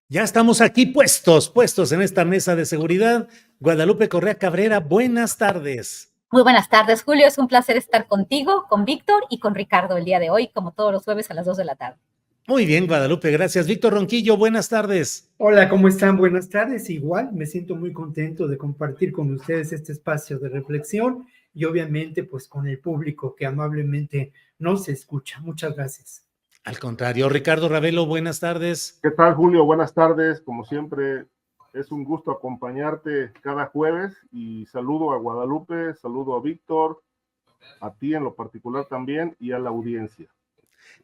Ya estamos aquí puestos en esta mesa de seguridad. Guadalupe Correa Cabrera, buenas tardes. Muy buenas tardes, Julio. Es un placer estar contigo, con Víctor y con Ricardo el día de hoy, como todos los jueves a las 2 de la tarde. Muy bien, Guadalupe, gracias. Víctor Ronquillo, buenas tardes. Hola, ¿cómo están? Buenas tardes. Igual, me siento muy contento de compartir con ustedes este espacio de reflexión y obviamente pues con el público que amablemente nos escucha. Muchas gracias. Al contrario, Ricardo Ravelo, buenas tardes. ¿Qué tal, Julio? Buenas tardes. Como siempre, es un gusto acompañarte cada jueves y saludo a Guadalupe, saludo a Víctor, a ti en lo particular también y a la audiencia.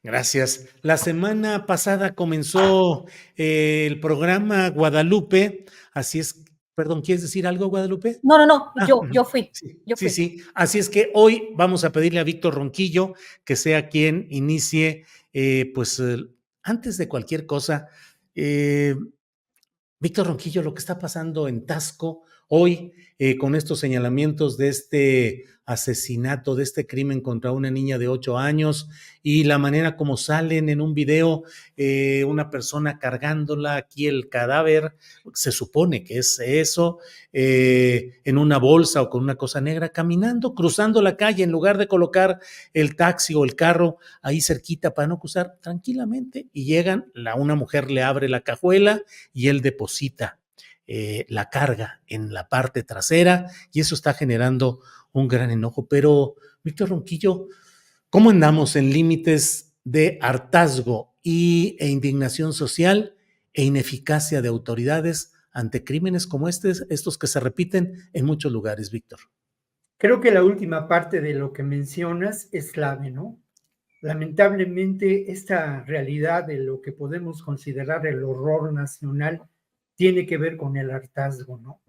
Gracias. La semana pasada comenzó el programa Guadalupe, así es, perdón, ¿quieres decir algo, Guadalupe? No, yo fui. Sí. Así es que hoy vamos a pedirle a Víctor Ronquillo que sea quien inicie, antes de cualquier cosa, Víctor Ronquillo, lo que está pasando en Taxco hoy con estos señalamientos de este asesinato, de este crimen contra una niña de 8 años y la manera como salen en un video una persona cargándola aquí el cadáver, se supone que es eso, en una bolsa o con una cosa negra, caminando, cruzando la calle en lugar de colocar el taxi o el carro ahí cerquita para no cruzar tranquilamente y llegan, una mujer le abre la cajuela y él deposita la carga en la parte trasera y eso está generando un gran enojo. Pero, Víctor Ronquillo, ¿cómo andamos en límites de hartazgo e indignación social e ineficacia de autoridades ante crímenes como estos que se repiten en muchos lugares, Víctor? Creo que la última parte de lo que mencionas es clave, ¿no? Lamentablemente, esta realidad de lo que podemos considerar el horror nacional tiene que ver con el hartazgo, ¿no?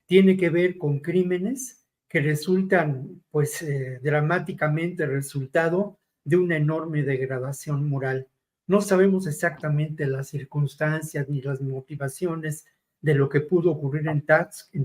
Tiene que ver con crímenes que resultan, pues, dramáticamente resultado de una enorme degradación moral. No sabemos exactamente las circunstancias ni las motivaciones de lo que pudo ocurrir en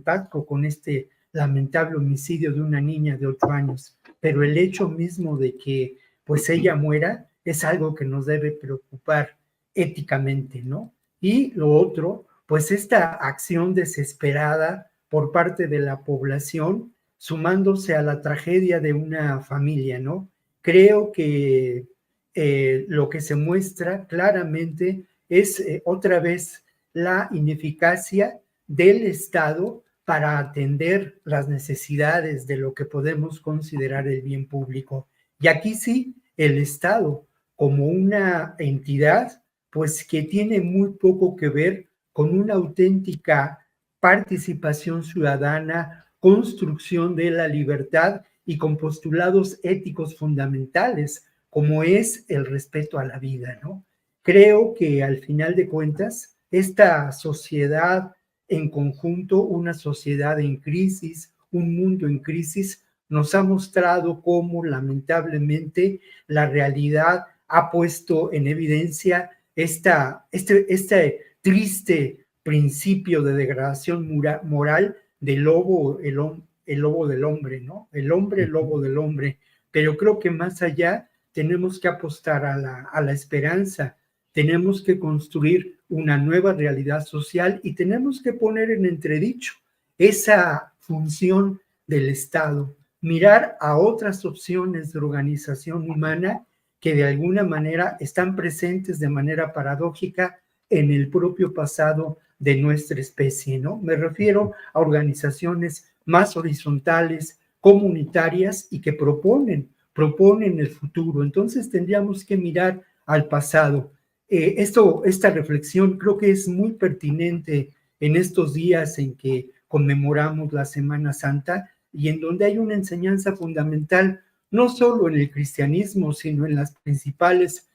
Taxco con este lamentable homicidio de una niña de 8 años, pero el hecho mismo de que pues ella muera es algo que nos debe preocupar éticamente, ¿no? Y lo otro, pues esta acción desesperada por parte de la población, sumándose a la tragedia de una familia, ¿no? Creo que lo que se muestra claramente es otra vez la ineficacia del Estado para atender las necesidades de lo que podemos considerar el bien público. Y aquí sí, el Estado como una entidad, pues que tiene muy poco que ver con una auténtica participación ciudadana, construcción de la libertad y con postulados éticos fundamentales, como es el respeto a la vida, ¿no? Creo que al final de cuentas, esta sociedad en conjunto, una sociedad en crisis, un mundo en crisis, nos ha mostrado cómo lamentablemente la realidad ha puesto en evidencia este triste principio de degradación moral del lobo, el lobo del hombre, ¿no? El hombre, el lobo del hombre. Pero creo que más allá tenemos que apostar a la esperanza, tenemos que construir una nueva realidad social y tenemos que poner en entredicho esa función del Estado, mirar a otras opciones de organización humana que de alguna manera están presentes de manera paradójica en el propio pasado de nuestra especie, ¿no? Me refiero a organizaciones más horizontales, comunitarias y que proponen el futuro. Entonces tendríamos que mirar al pasado. Esta reflexión creo que es muy pertinente en estos días en que conmemoramos la Semana Santa y en donde hay una enseñanza fundamental, no solo en el cristianismo, sino en las principales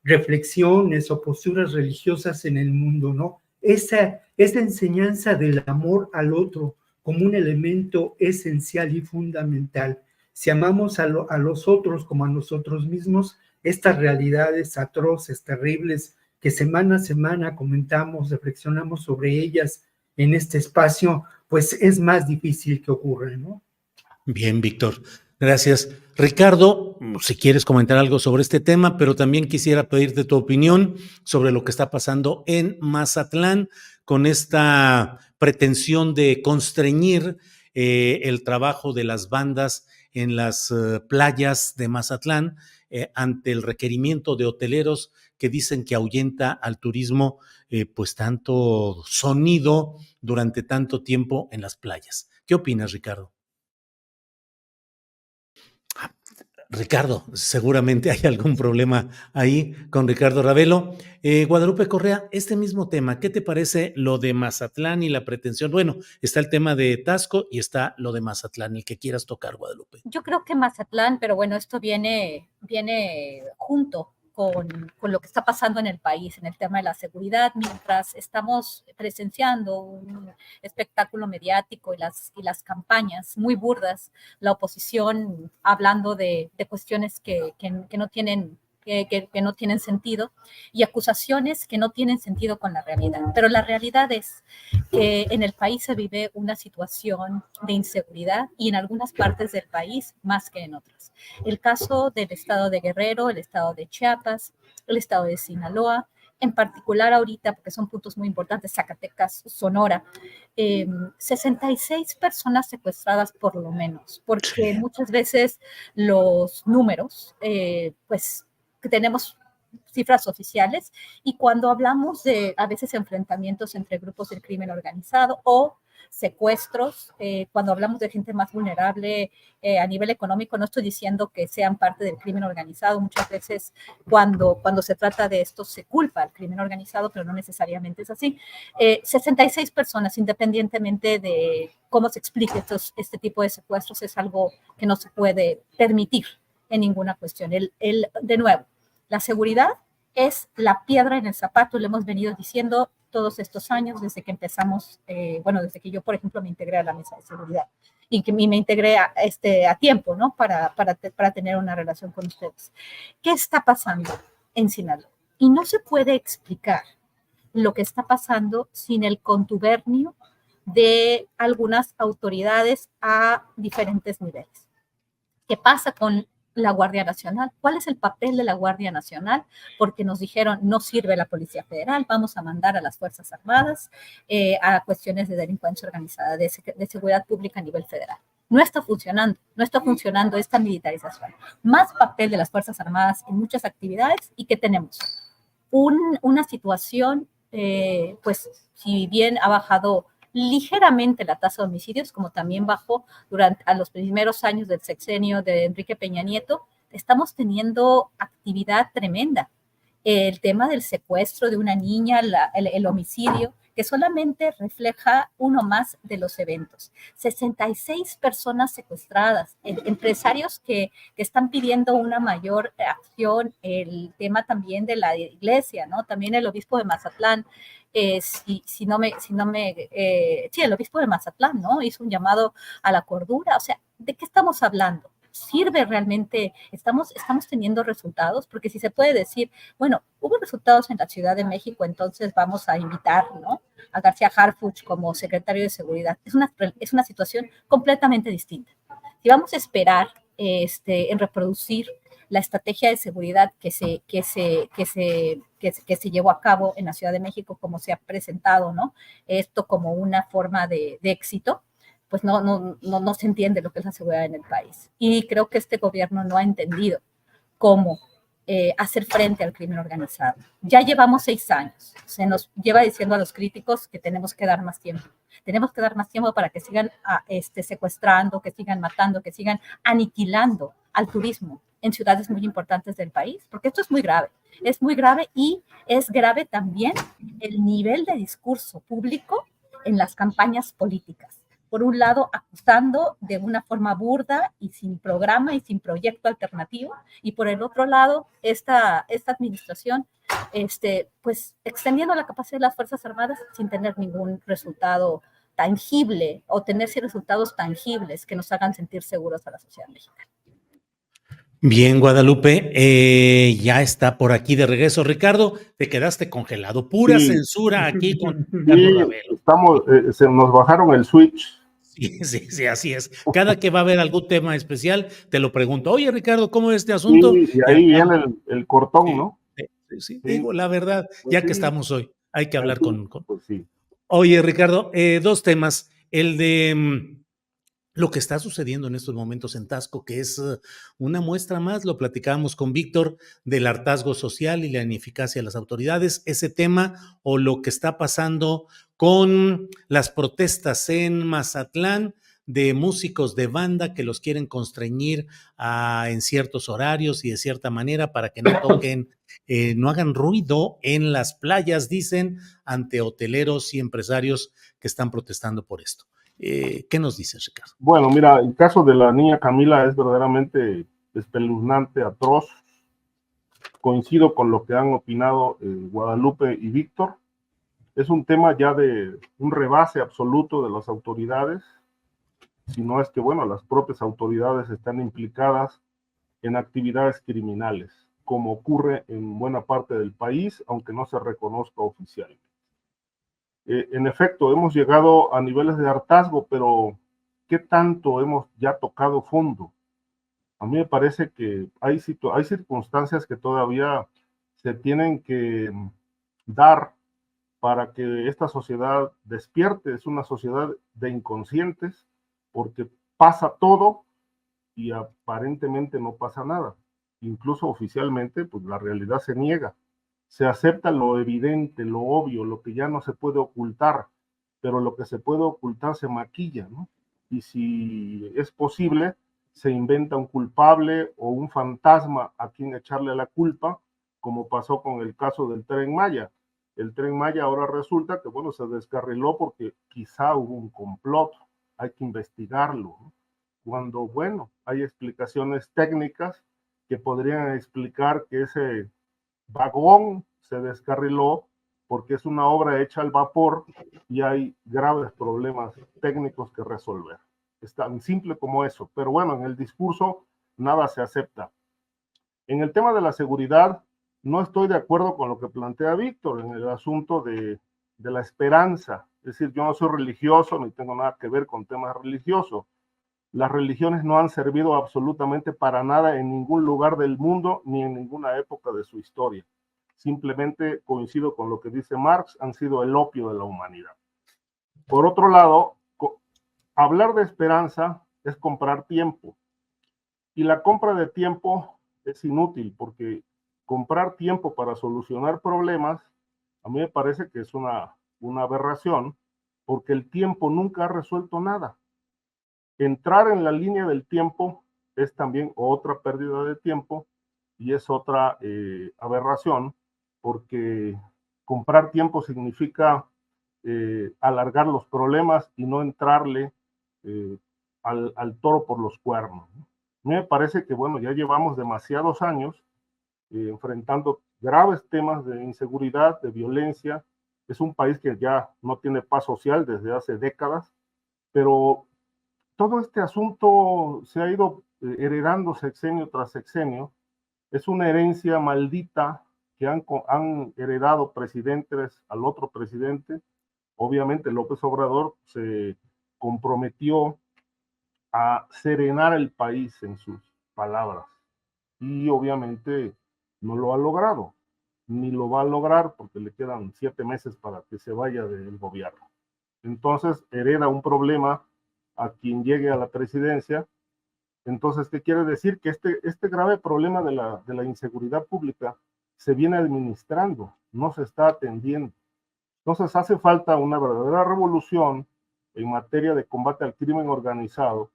reflexiones o posturas religiosas en el mundo, ¿no? Esa enseñanza del amor al otro como un elemento esencial y fundamental. Si amamos a los otros como a nosotros mismos, estas realidades atroces, terribles, que semana a semana comentamos, reflexionamos sobre ellas en este espacio, pues es más difícil que ocurra, ¿no? Bien, Víctor. Gracias. Ricardo, si quieres comentar algo sobre este tema, pero también quisiera pedirte tu opinión sobre lo que está pasando en Mazatlán con esta pretensión de constreñir el trabajo de las bandas en las playas de Mazatlán ante el requerimiento de hoteleros que dicen que ahuyenta al turismo pues tanto sonido durante tanto tiempo en las playas. ¿Qué opinas, Ricardo? Ricardo, seguramente hay algún problema ahí con Ricardo Ravelo. Guadalupe Correa, este mismo tema, ¿qué te parece lo de Mazatlán y la pretensión? Bueno, está el tema de Taxco y está lo de Mazatlán, el que quieras tocar, Guadalupe. Yo creo que Mazatlán, pero bueno, esto viene junto con lo que está pasando en el país, en el tema de la seguridad, mientras estamos presenciando un espectáculo mediático y las campañas muy burdas, la oposición hablando de cuestiones que no tienen que no tienen sentido y acusaciones que no tienen sentido con la realidad. Pero la realidad es que en el país se vive una situación de inseguridad y en algunas partes del país más que en otras. El caso del estado de Guerrero, el estado de Chiapas, el estado de Sinaloa, en particular ahorita, porque son puntos muy importantes, Zacatecas, Sonora, 66 personas secuestradas por lo menos, porque muchas veces los números, pues, que tenemos cifras oficiales y cuando hablamos de a veces enfrentamientos entre grupos del crimen organizado o secuestros, cuando hablamos de gente más vulnerable a nivel económico, no estoy diciendo que sean parte del crimen organizado, muchas veces cuando se trata de esto se culpa al crimen organizado, pero no necesariamente es así. 66 personas, independientemente de cómo se explique este tipo de secuestros, es algo que no se puede permitir en ninguna cuestión. De nuevo, la seguridad es la piedra en el zapato, lo hemos venido diciendo todos estos años, desde que empezamos, desde que yo, por ejemplo, me integré a la mesa de seguridad y que me integré a tiempo, ¿no? Para tener una relación con ustedes. ¿Qué está pasando en Sinaloa? Y no se puede explicar lo que está pasando sin el contubernio de algunas autoridades a diferentes niveles. ¿Qué pasa con la Guardia Nacional? ¿Cuál es el papel de la Guardia Nacional? Porque nos dijeron, no sirve la Policía Federal, vamos a mandar a las Fuerzas Armadas a cuestiones de delincuencia organizada, de seguridad pública a nivel federal. No está funcionando esta militarización. Más papel de las Fuerzas Armadas en muchas actividades. ¿Y qué tenemos? Una situación, pues, si bien ha bajado ligeramente la tasa de homicidios, como también bajó a los primeros años del sexenio de Enrique Peña Nieto, estamos teniendo actividad tremenda. El tema del secuestro de una niña, el homicidio, que solamente refleja uno más de los eventos. 66 personas secuestradas, empresarios que están pidiendo una mayor acción, el tema también de la iglesia, ¿no? También el obispo de Mazatlán, el obispo de Mazatlán, ¿no? Hizo un llamado a la cordura. O sea, ¿de qué estamos hablando? ¿Sirve realmente? ¿Estamos teniendo resultados? Porque si se puede decir, bueno, hubo resultados en la Ciudad de México, entonces vamos a invitar, ¿no?, a García Harfuch como secretario de Seguridad. Es una situación completamente distinta. Si vamos a esperar en reproducir la estrategia de seguridad que se llevó a cabo en la Ciudad de México, como se ha presentado, ¿no?, esto como una forma de éxito, pues no se entiende lo que es la seguridad en el país. Y creo que este gobierno no ha entendido cómo hacer frente al crimen organizado. Ya llevamos 6 años. Se nos lleva diciendo a los críticos que tenemos que dar más tiempo. Tenemos que dar más tiempo para que sigan secuestrando, que sigan matando, que sigan aniquilando al turismo en ciudades muy importantes del país, porque esto es muy grave. Es muy grave y es grave también el nivel de discurso público en las campañas políticas. Por un lado, acusando de una forma burda y sin programa y sin proyecto alternativo, y por el otro lado, esta administración, pues, extendiendo la capacidad de las Fuerzas Armadas sin tener ningún resultado tangible o tener resultados tangibles que nos hagan sentir seguros a la sociedad mexicana. Bien, Guadalupe, ya está por aquí de regreso. Ricardo, te quedaste congelado. Pura censura aquí con Ricardo Ravelo. Se nos bajaron el switch. Sí, sí, sí, así es. Cada que va a haber algún tema especial, te lo pregunto. Oye, Ricardo, ¿cómo es este asunto? Sí, y Y ahí hablamos. viene el cortón, Sí, ¿no? sí, sí, sí, Sí, digo la verdad, pues ya que sí, estamos hoy, hay que en hablar fin, con. pues sí. Oye, Ricardo, dos temas. El de lo que está sucediendo en estos momentos en Tasco, que es una muestra más, lo platicábamos con Víctor, del hartazgo social y la ineficacia de las autoridades, ese tema o lo que está pasando con las protestas en Mazatlán de músicos de banda que los quieren constreñir en ciertos horarios y de cierta manera para que no toquen, no hagan ruido en las playas, dicen, ante hoteleros y empresarios que están protestando por esto. ¿Qué nos dices, Ricardo? Bueno, mira, el caso de la niña Camila es verdaderamente espeluznante, atroz. Coincido con lo que han opinado Guadalupe y Víctor. Es un tema ya de un rebase absoluto de las autoridades, si no es que, bueno, las propias autoridades están implicadas en actividades criminales, como ocurre en buena parte del país, aunque no se reconozca oficialmente. En efecto, hemos llegado a niveles de hartazgo, pero ¿qué tanto hemos ya tocado fondo? A mí me parece que hay circunstancias que todavía se tienen que dar para que esta sociedad despierte. Es una sociedad de inconscientes, porque pasa todo y aparentemente no pasa nada. Incluso oficialmente, pues la realidad se niega. Se acepta lo evidente, lo obvio, lo que ya no se puede ocultar, pero lo que se puede ocultar se maquilla, ¿no? Y si es posible, se inventa un culpable o un fantasma a quien echarle la culpa, como pasó con el caso del Tren Maya. El Tren Maya ahora resulta que, bueno, se descarriló porque quizá hubo un complot, hay que investigarlo, ¿no? Cuando, bueno, hay explicaciones técnicas que podrían explicar que ese vagón se descarriló porque es una obra hecha al vapor y hay graves problemas técnicos que resolver. Es tan simple como eso. Pero bueno, en el discurso nada se acepta. En el tema de la seguridad, no estoy de acuerdo con lo que plantea Víctor en el asunto de la esperanza. Es decir, yo no soy religioso ni tengo nada que ver con temas religiosos. Las religiones no han servido absolutamente para nada en ningún lugar del mundo ni en ninguna época de su historia. Simplemente coincido con lo que dice Marx, han sido el opio de la humanidad. Por otro lado, hablar de esperanza es comprar tiempo. Y la compra de tiempo es inútil porque comprar tiempo para solucionar problemas, a mí me parece que es una aberración, porque el tiempo nunca ha resuelto nada. Entrar en la línea del tiempo es también otra pérdida de tiempo y es otra aberración, porque comprar tiempo significa alargar los problemas y no entrarle al toro por los cuernos. Me parece que, bueno, ya llevamos demasiados años enfrentando graves temas de inseguridad, de violencia. Es un país que ya no tiene paz social desde hace décadas, pero todo este asunto se ha ido heredando sexenio tras sexenio. Es una herencia maldita que han heredado presidentes al otro presidente. Obviamente López Obrador se comprometió a serenar el país en sus palabras y obviamente no lo ha logrado, ni lo va a lograr porque le quedan 7 meses para que se vaya del gobierno. Entonces hereda un problema a quien llegue a la presidencia. Entonces, ¿qué quiere decir? Que este grave problema de la inseguridad pública se viene administrando, no se está atendiendo. Entonces, hace falta una verdadera revolución en materia de combate al crimen organizado,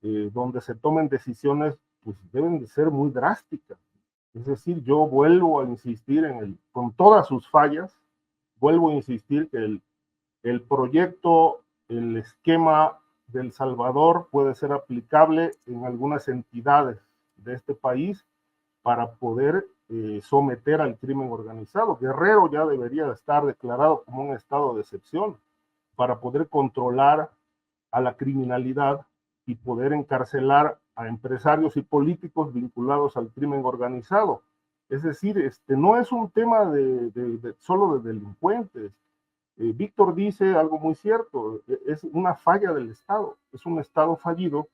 donde se tomen decisiones, pues deben de ser muy drásticas. Es decir, yo vuelvo a insistir con todas sus fallas, vuelvo a insistir que el proyecto, el esquema del Salvador puede ser aplicable en algunas entidades de este país para poder someter al crimen organizado. Guerrero ya debería estar declarado como un estado de excepción para poder controlar a la criminalidad y poder encarcelar a empresarios y políticos vinculados al crimen organizado. Es decir, no es un tema solo de delincuentes, Víctor dice algo muy cierto, es una falla del Estado, es un Estado fallido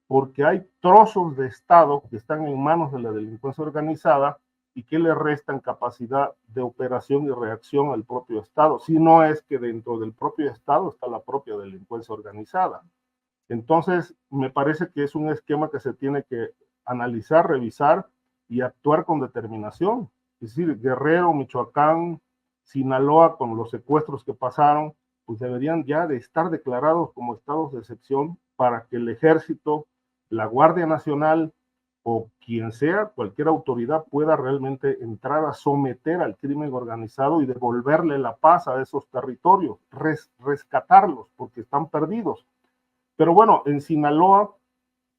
porque hay trozos de Estado que están en manos de la delincuencia organizada y que le restan capacidad de operación y reacción al propio Estado, si no es que dentro del propio Estado está la propia delincuencia organizada. Entonces, me parece que es un esquema que se tiene que analizar, revisar y actuar con determinación. Es decir, Guerrero, Michoacán, Sinaloa, con los secuestros que pasaron, pues deberían ya de estar declarados como estados de excepción para que el ejército, la Guardia Nacional o quien sea, cualquier autoridad pueda realmente entrar a someter al crimen organizado y devolverle la paz a esos territorios, rescatarlos porque están perdidos. Pero bueno, en Sinaloa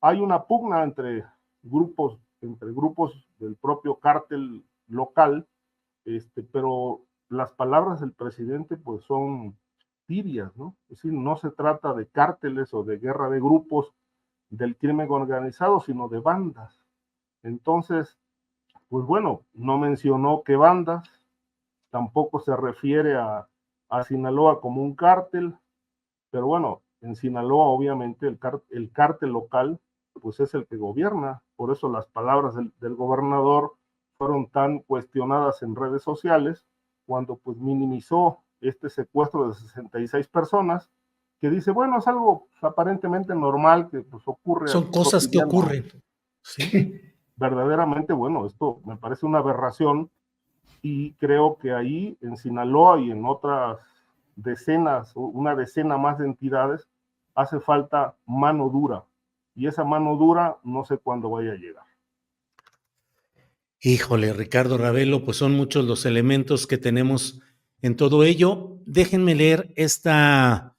hay una pugna entre grupos del propio cártel local, pero las palabras del presidente pues son tibias, ¿no? Es decir, no se trata de cárteles o de guerra de grupos del crimen organizado, sino de bandas. Entonces, pues bueno, no mencionó qué bandas, tampoco se refiere a Sinaloa como un cártel, pero bueno, en Sinaloa obviamente el cártel local pues es el que gobierna, por eso las palabras del gobernador fueron tan cuestionadas en redes sociales, cuando pues minimizó este secuestro de 66 personas, que dice, bueno, es algo aparentemente normal que pues ocurre. Son cosas que ocurren. Sí. Verdaderamente, bueno, esto me parece una aberración y creo que ahí en Sinaloa y en otras decenas, una decena más de entidades, hace falta mano dura. Y esa mano dura no sé cuándo vaya a llegar. Híjole, Ricardo Ravelo, pues son muchos los elementos que tenemos en todo ello. Déjenme leer esta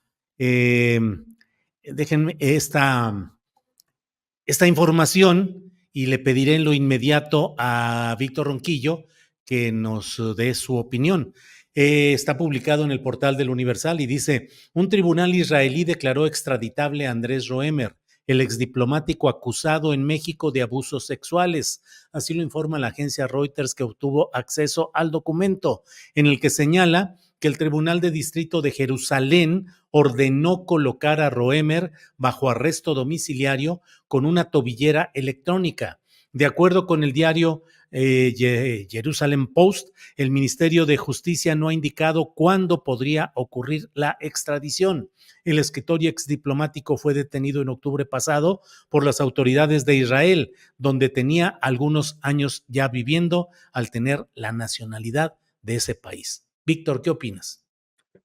información y le pediré en lo inmediato a Víctor Ronquillo que nos dé su opinión. Está publicado en el portal del Universal y dice: un tribunal israelí declaró extraditable a Andrés Roemer, el exdiplomático acusado en México de abusos sexuales. Así lo informa la agencia Reuters, que obtuvo acceso al documento, en el que señala que el Tribunal de Distrito de Jerusalén ordenó colocar a Roemer bajo arresto domiciliario con una tobillera electrónica. De acuerdo con el diario Jerusalem Post, el Ministerio de Justicia no ha indicado cuándo podría ocurrir la extradición. El escritor y exdiplomático fue detenido en octubre pasado por las autoridades de Israel, donde tenía algunos años ya viviendo al tener la nacionalidad de ese país. Víctor, ¿qué opinas?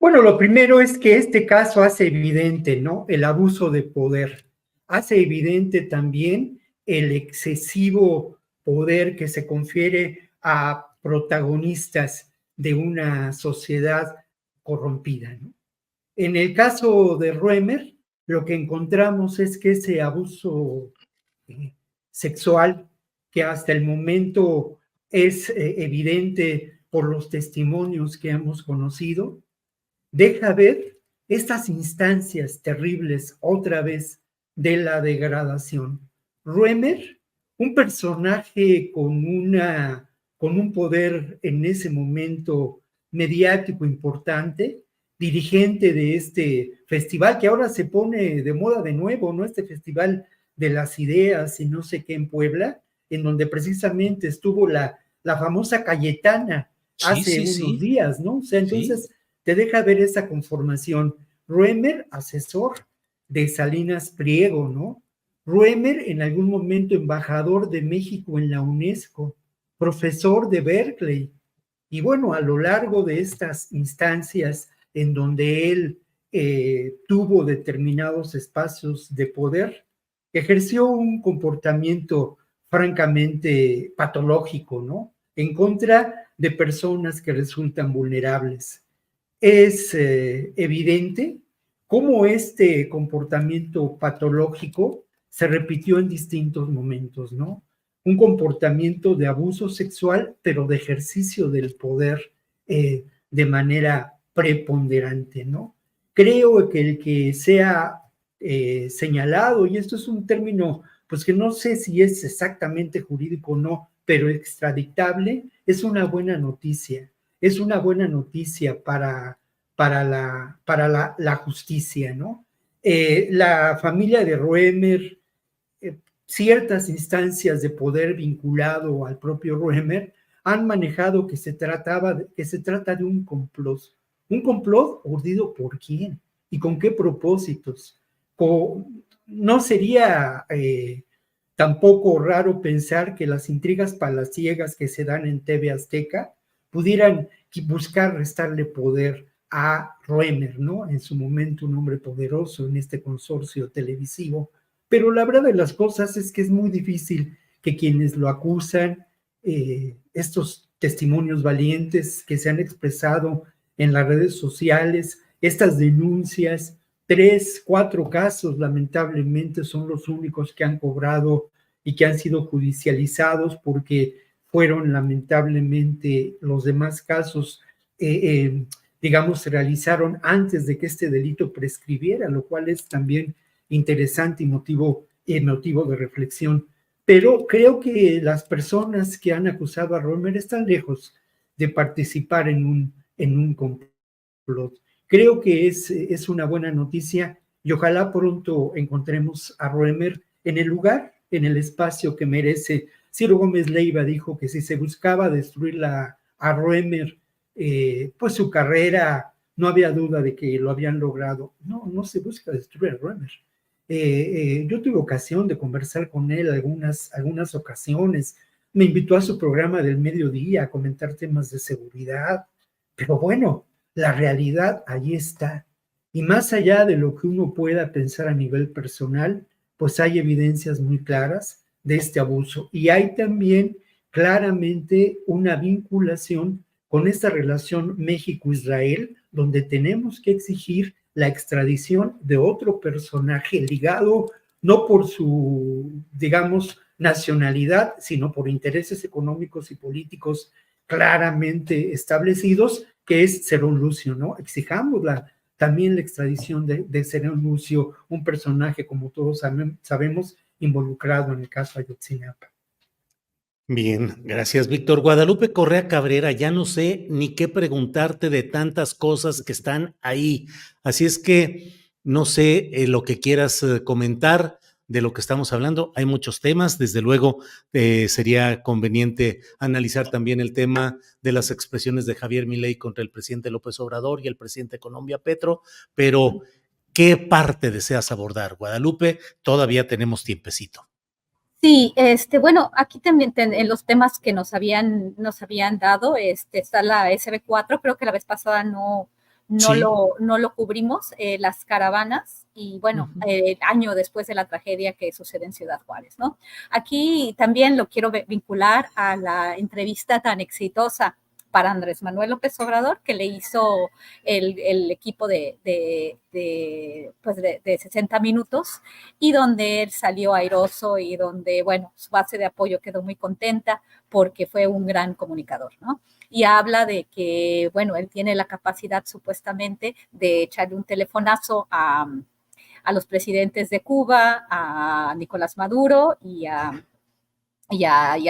Bueno, lo primero es que este caso hace evidente, ¿no?, el abuso de poder. Hace evidente también el excesivo poder que se confiere a protagonistas de una sociedad corrompida, ¿no? En el caso de Roemer, lo que encontramos es que ese abuso sexual, que hasta el momento es evidente por los testimonios que hemos conocido, deja ver estas instancias terribles otra vez de la degradación. Roemer, un personaje con un poder en ese momento mediático importante, dirigente de este festival que ahora se pone de moda de nuevo, ¿no? Este festival de las ideas y no sé qué en Puebla, en donde precisamente estuvo la famosa Cayetana hace unos días, ¿no? O sea, entonces te deja ver esa conformación. Roemer, asesor de Salinas Pliego, ¿no? Roemer, en algún momento embajador de México en la UNESCO, profesor de Berkeley. Y bueno, a lo largo de estas instancias en donde él tuvo determinados espacios de poder, ejerció un comportamiento francamente patológico, ¿no?, en contra de personas que resultan vulnerables. Es evidente cómo este comportamiento patológico se repitió en distintos momentos, ¿no? Un comportamiento de abuso sexual, pero de ejercicio del poder de manera preponderante, ¿no? Creo que el que sea señalado, y esto es un término, pues que no sé si es exactamente jurídico o no, pero extraditable, es una buena noticia. Es una buena noticia para para la justicia, ¿no? La familia de Roemer, ciertas instancias de poder vinculado al propio Roemer han manejado que se trata de un complot urdido por quién y con qué propósitos. No sería tampoco raro pensar que las intrigas palaciegas que se dan en TV Azteca pudieran buscar restarle poder a Roemer, ¿no? En su momento un hombre poderoso en este consorcio televisivo. Pero la verdad de las cosas es que es muy difícil que quienes lo acusan, estos testimonios valientes que se han expresado en las redes sociales, estas denuncias, 3, 4 casos lamentablemente son los únicos que han cobrado y que han sido judicializados, porque fueron lamentablemente los demás casos, digamos, se realizaron antes de que este delito prescribiera, lo cual es también interesante y motivo de reflexión. Pero creo que las personas que han acusado a Roemer están lejos de participar en un complot. Creo que es una buena noticia y ojalá pronto encontremos a Roemer en el lugar, en el espacio que merece. Ciro Gómez Leiva dijo que si se buscaba destruir a Roemer, pues su carrera, no había duda de que lo habían logrado. No se busca destruir a Roemer. Yo tuve ocasión de conversar con él algunas ocasiones. Me invitó a su programa del mediodía a comentar temas de seguridad. Pero bueno, la realidad ahí está. Y más allá de lo que uno pueda pensar a nivel personal, pues hay evidencias muy claras de este abuso. Y hay también claramente una vinculación con esta relación México-Israel, donde tenemos que exigir la extradición de otro personaje ligado no por su, digamos, nacionalidad, sino por intereses económicos y políticos claramente establecidos, que es Cerón Lucio, ¿no? Exijamos también la extradición de Cerón Lucio, un personaje, como todos sabemos, involucrado en el caso Ayotzinapa. Bien, gracias, Víctor. Guadalupe Correa Cabrera, ya no sé ni qué preguntarte de tantas cosas que están ahí. Así es que no sé lo que quieras comentar de lo que estamos hablando. Hay muchos temas, desde luego sería conveniente analizar también el tema de las expresiones de Javier Milei contra el presidente López Obrador y el presidente de Colombia, Petro, pero ¿qué parte deseas abordar, Guadalupe? Todavía tenemos tiempecito. Sí, bueno, aquí también en los temas que nos habían dado, está la SB4, creo que la vez pasada no Sí. lo cubrimos, las caravanas, y bueno, año después de la tragedia que sucede en Ciudad Juárez, ¿no? Aquí también lo quiero vincular a la entrevista tan exitosa para Andrés Manuel López Obrador, que le hizo el equipo de 60 minutos, y donde él salió airoso y donde, bueno, su base de apoyo quedó muy contenta porque fue un gran comunicador, ¿no? Y habla de que, bueno, él tiene la capacidad supuestamente de echarle un telefonazo a los presidentes de Cuba, a Nicolás Maduro y al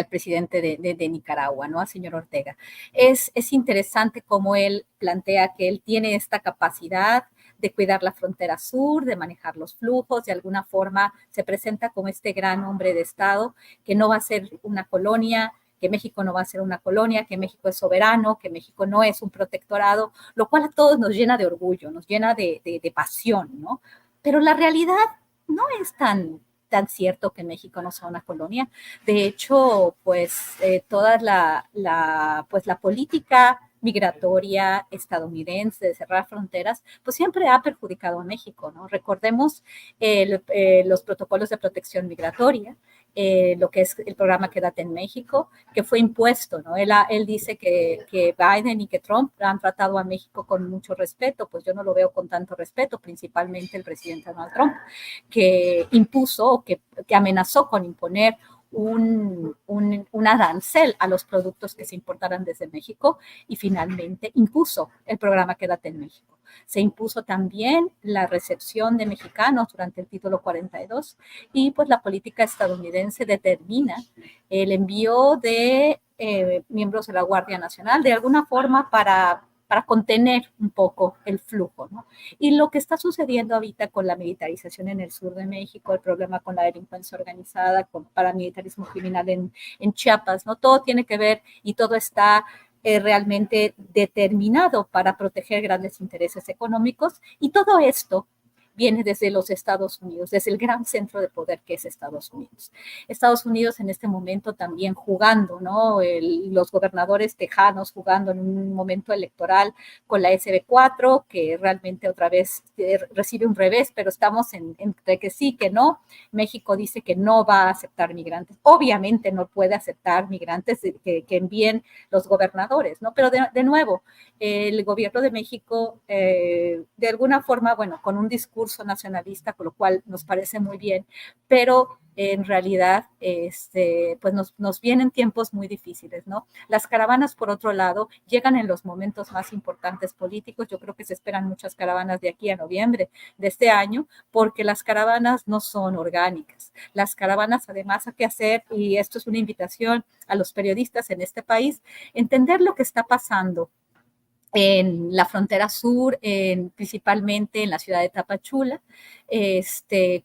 presidente de Nicaragua, ¿no? Al señor Ortega. Es interesante cómo él plantea que él tiene esta capacidad de cuidar la frontera sur, de manejar los flujos, de alguna forma se presenta como este gran hombre de Estado que no va a ser una colonia, que México no va a ser una colonia, que México es soberano, que México no es un protectorado, lo cual a todos nos llena de orgullo, nos llena de pasión, ¿no? Pero la realidad no es tan cierto que México no sea una colonia. De hecho, pues toda la política migratoria estadounidense de cerrar fronteras, pues siempre ha perjudicado a México, ¿no? Recordemos los protocolos de protección migratoria, lo que es el programa Quédate en México, que fue impuesto, ¿no? Él dice que Biden y que Trump han tratado a México con mucho respeto, pues yo no lo veo con tanto respeto, principalmente el presidente Donald Trump, que impuso, que amenazó con imponer un arancel a los productos que se importaran desde México, y finalmente impuso el programa Quédate en México. Se impuso también la recepción de mexicanos durante el título 42, y pues la política estadounidense determina el envío de miembros de la Guardia Nacional de alguna forma para para contener un poco el flujo, ¿no? Y lo que está sucediendo ahorita con la militarización en el sur de México, el problema con la delincuencia organizada, con paramilitarismo criminal en Chiapas, ¿no? Todo tiene que ver y todo está realmente determinado para proteger grandes intereses económicos, y todo esto viene desde los Estados Unidos, desde el gran centro de poder que es Estados Unidos. Estados Unidos en este momento también jugando, ¿no? Los gobernadores tejanos jugando en un momento electoral con la SB4, que realmente otra vez recibe un revés, pero estamos entre que sí, que no. México dice que no va a aceptar migrantes. Obviamente no puede aceptar migrantes que envíen los gobernadores, ¿no? Pero de nuevo, el gobierno de México, de alguna forma, bueno, con un discurso nacionalista, con lo cual nos parece muy bien, pero en realidad pues nos vienen tiempos muy difíciles, ¿no? Las caravanas, por otro lado, llegan en los momentos más importantes políticos. Yo creo que se esperan muchas caravanas de aquí a noviembre de este año, porque las caravanas no son orgánicas. Las caravanas, además, hay que hacer, y esto es una invitación a los periodistas en este país, entender lo que está pasando en la frontera sur, principalmente en la ciudad de Tapachula,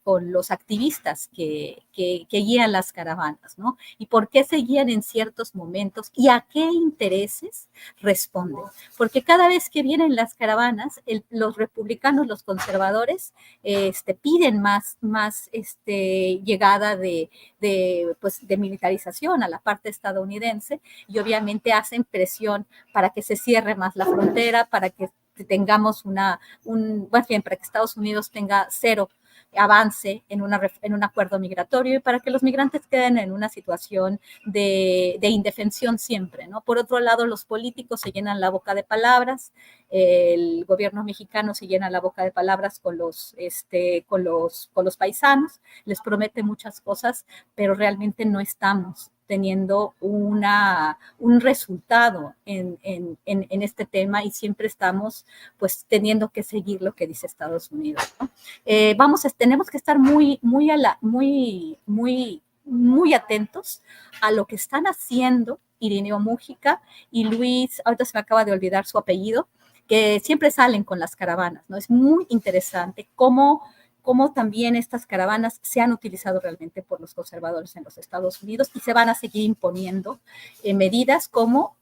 con los activistas que guían las caravanas, ¿no? Y por qué se guían en ciertos momentos y a qué intereses responden. Porque cada vez que vienen las caravanas, los republicanos, los conservadores, piden más llegada de militarización a la parte estadounidense, y obviamente hacen presión para que se cierre más la frontera, para que tengamos para que Estados Unidos tenga cero avance en un acuerdo migratorio, y para que los migrantes queden en una situación de indefensión siempre, ¿no? Por otro lado, los políticos se llenan la boca de palabras, el gobierno mexicano se llena la boca de palabras con los paisanos, les promete muchas cosas, pero realmente no estamos teniendo un resultado en este tema, y siempre estamos pues teniendo que seguir lo que dice Estados Unidos, ¿no? Tenemos que estar muy atentos a lo que están haciendo Irineo Múgica y Luis, ahorita se me acaba de olvidar su apellido, que siempre salen con las caravanas, ¿no? Es muy interesante cómo también estas caravanas se han utilizado realmente por los conservadores en los Estados Unidos, y se van a seguir imponiendo medidas como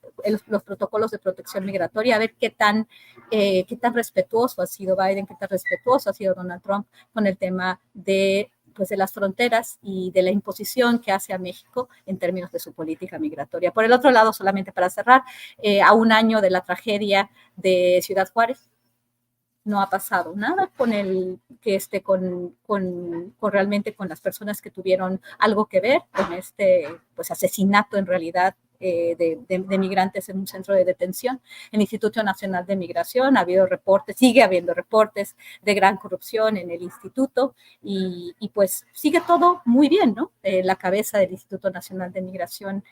los protocolos de protección migratoria, a ver qué tan respetuoso ha sido Biden, qué tan respetuoso ha sido Donald Trump con el tema de las fronteras y de la imposición que hace a México en términos de su política migratoria. Por el otro lado, solamente para cerrar, a un año de la tragedia de Ciudad Juárez, no ha pasado nada con realmente con las personas que tuvieron algo que ver con asesinato en realidad de migrantes en un centro de detención. El Instituto Nacional de Migración, ha habido reportes, sigue habiendo reportes de gran corrupción en el instituto, y pues sigue todo muy bien, ¿no? La cabeza del Instituto Nacional de Migración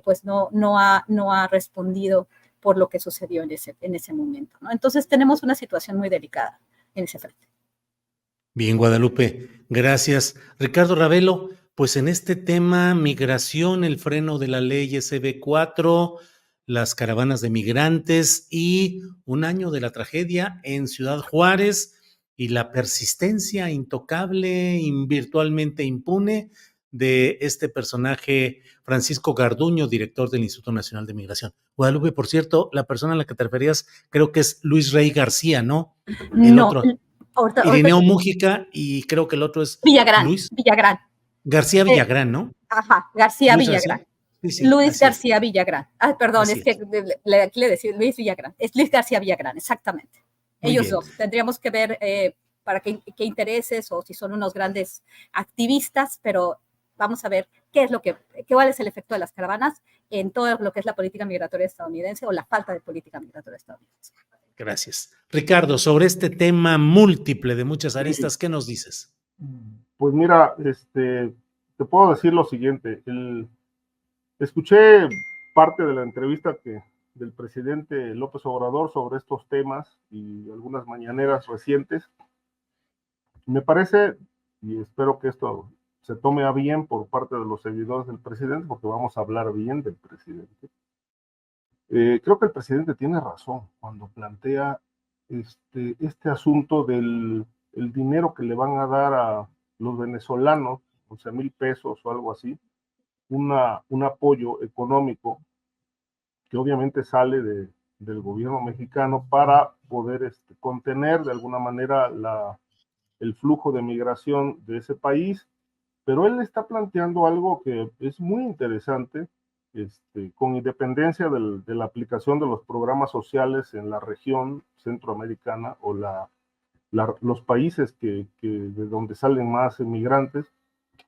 pues no ha respondido por lo que sucedió en ese momento, ¿no? Entonces tenemos una situación muy delicada en ese frente. Bien, Guadalupe, gracias. Ricardo Ravelo, pues en este tema, migración, el freno de la ley SB4, las caravanas de migrantes y un año de la tragedia en Ciudad Juárez y la persistencia intocable, virtualmente impune de este personaje Francisco Garduño, director del Instituto Nacional de Migración. Guadalupe, por cierto, la persona a la que te referías creo que es Luis Rey García, ¿no? El no, otro. ahorita Irineo Múgica, y creo que el otro es Villagrán. García Villagrán, ¿no? Ajá, García Luis Villagrán. Sí, Luis García Villagrán. Ah, perdón, así es que aquí le decía Luis Villagrán. Es Luis García Villagrán, exactamente. Muy Ellos bien. dos. Tendríamos que ver para qué intereses, o si son unos grandes activistas, pero vamos a ver cuál es el efecto de las caravanas en todo lo que es la política migratoria estadounidense, o la falta de política migratoria estadounidense. Gracias. Ricardo, sobre este tema múltiple de muchas aristas, ¿qué nos dices? Pues mira, te puedo decir lo siguiente. Escuché parte de la entrevista del presidente López Obrador sobre estos temas y algunas mañaneras recientes. Me parece, y espero que esto se tome a bien por parte de los seguidores del presidente, porque vamos a hablar bien del presidente. Creo que el presidente tiene razón cuando plantea este asunto del el dinero que le van a dar a los venezolanos, 11,000 pesos o algo así, un apoyo económico que obviamente sale del gobierno mexicano para poder contener de alguna manera el flujo de migración de ese país, pero él está planteando algo que es muy interesante, con independencia de la aplicación de los programas sociales en la región centroamericana o los países de donde salen más inmigrantes,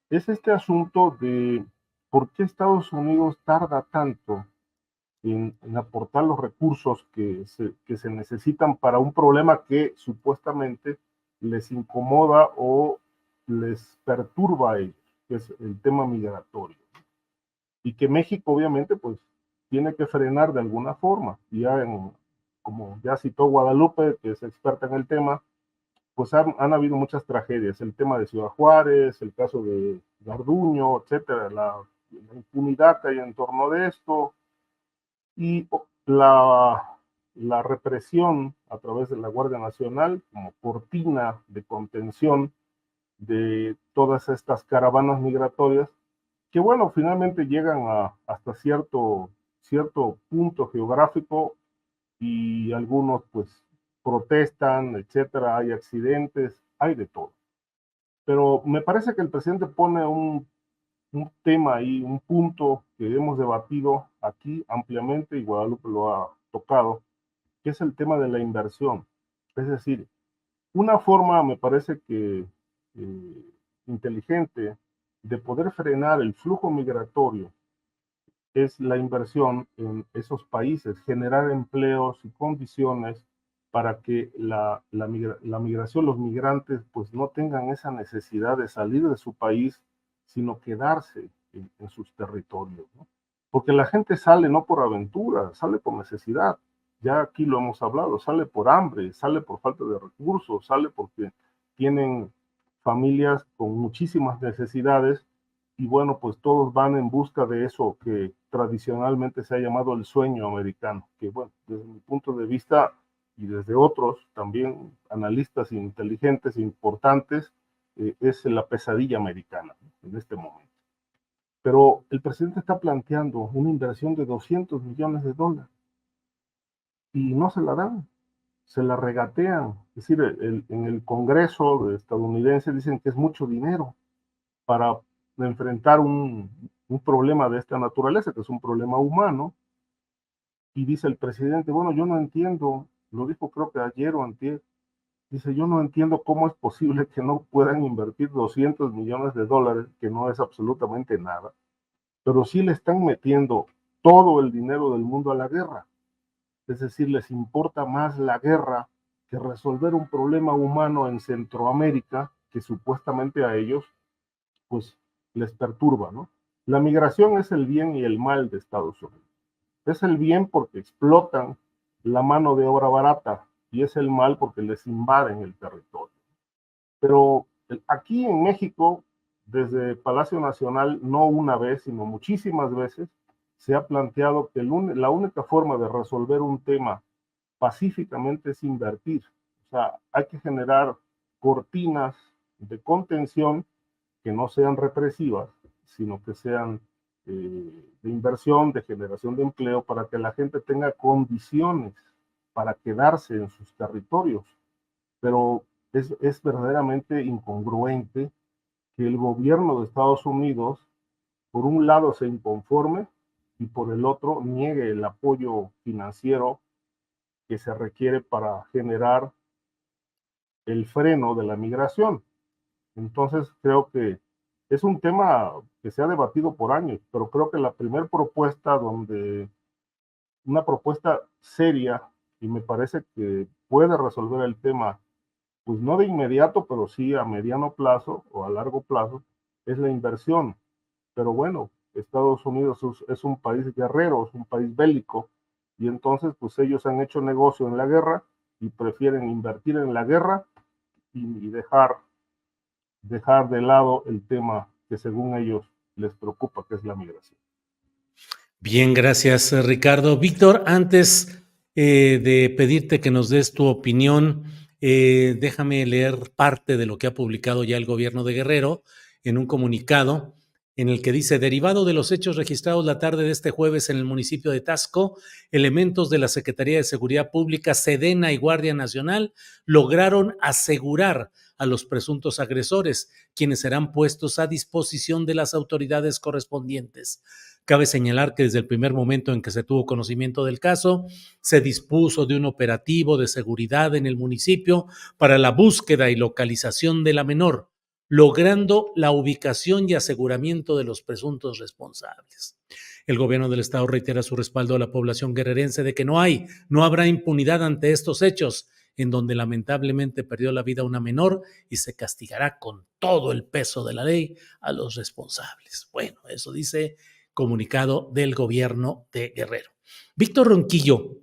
es este asunto de por qué Estados Unidos tarda tanto en aportar los recursos que se necesitan para un problema que supuestamente les incomoda o les perturba a ellos, que es el tema migratorio. Y que México obviamente pues tiene que frenar de alguna forma. Y ya como ya citó Guadalupe, que es experta en el tema, pues han habido muchas tragedias. El tema de Ciudad Juárez, el caso de Garduño, etcétera, la impunidad que hay en torno de esto, y la represión a través de la Guardia Nacional como cortina de contención de todas estas caravanas migratorias, que bueno, finalmente llegan hasta cierto punto geográfico y algunos pues protestan, etcétera, hay accidentes, hay de todo. Pero me parece que el presidente pone un tema ahí, un punto que hemos debatido aquí ampliamente y Guadalupe lo ha tocado, que es el tema de la inversión. Es decir, una forma, me parece que inteligente de poder frenar el flujo migratorio es la inversión en esos países, generar empleos y condiciones para que la migración, los migrantes, pues no tengan esa necesidad de salir de su país, sino quedarse en sus territorios, ¿no? Porque la gente sale no por aventura, sale por necesidad. Ya aquí lo hemos hablado, sale por hambre, sale por falta de recursos, sale porque tienen familias con muchísimas necesidades y bueno, pues todos van en busca de eso que tradicionalmente se ha llamado el sueño americano, que bueno, desde mi punto de vista y desde otros también analistas inteligentes e importantes, es la pesadilla americana, ¿no? En este momento. Pero el presidente está planteando una inversión de $200 millones y no se la dan, se la regatean. Es decir, en el Congreso estadounidense dicen que es mucho dinero para enfrentar un problema de esta naturaleza, que es un problema humano, y dice el presidente, bueno, yo no entiendo, lo dijo creo que ayer o antier, dice, yo no entiendo cómo es posible que no puedan invertir $200 millones, que no es absolutamente nada, pero sí le están metiendo todo el dinero del mundo a la guerra. Es decir, les importa más la guerra que resolver un problema humano en Centroamérica que supuestamente a ellos pues les perturba, ¿no? La migración es el bien y el mal de Estados Unidos. Es el bien porque explotan la mano de obra barata y es el mal porque les invaden el territorio. Pero aquí en México, desde Palacio Nacional, no una vez, sino muchísimas veces, se ha planteado que la única forma de resolver un tema pacíficamente es invertir. O sea, hay que generar cortinas de contención que no sean represivas, sino que sean de inversión, de generación de empleo, para que la gente tenga condiciones para quedarse en sus territorios. Pero es verdaderamente incongruente que el gobierno de Estados Unidos, por un lado, se inconforme y por el otro niegue el apoyo financiero que se requiere para generar el freno de la migración. Entonces, creo que es un tema que se ha debatido por años, pero creo que la primera propuesta una propuesta seria, y me parece que puede resolver el tema, pues no de inmediato, pero sí a mediano plazo o a largo plazo, es la inversión. Pero bueno, Estados Unidos es un país guerrero, es un país bélico, y entonces pues ellos han hecho negocio en la guerra y prefieren invertir en la guerra y dejar de lado el tema que según ellos les preocupa, que es la migración. Bien, gracias, Ricardo. Víctor, antes de pedirte que nos des tu opinión, déjame leer parte de lo que ha publicado ya el gobierno de Guerrero en un comunicado en el que dice: derivado de los hechos registrados la tarde de este jueves en el municipio de Taxco, elementos de la Secretaría de Seguridad Pública, Sedena y Guardia Nacional lograron asegurar a los presuntos agresores, quienes serán puestos a disposición de las autoridades correspondientes. Cabe señalar que desde el primer momento en que se tuvo conocimiento del caso, se dispuso de un operativo de seguridad en el municipio para la búsqueda y localización de la menor, logrando la ubicación y aseguramiento de los presuntos responsables. El gobierno del estado reitera su respaldo a la población guerrerense de que no habrá impunidad ante estos hechos, en donde lamentablemente perdió la vida una menor y se castigará con todo el peso de la ley a los responsables. Bueno, eso dice comunicado del gobierno de Guerrero. Víctor Ronquillo,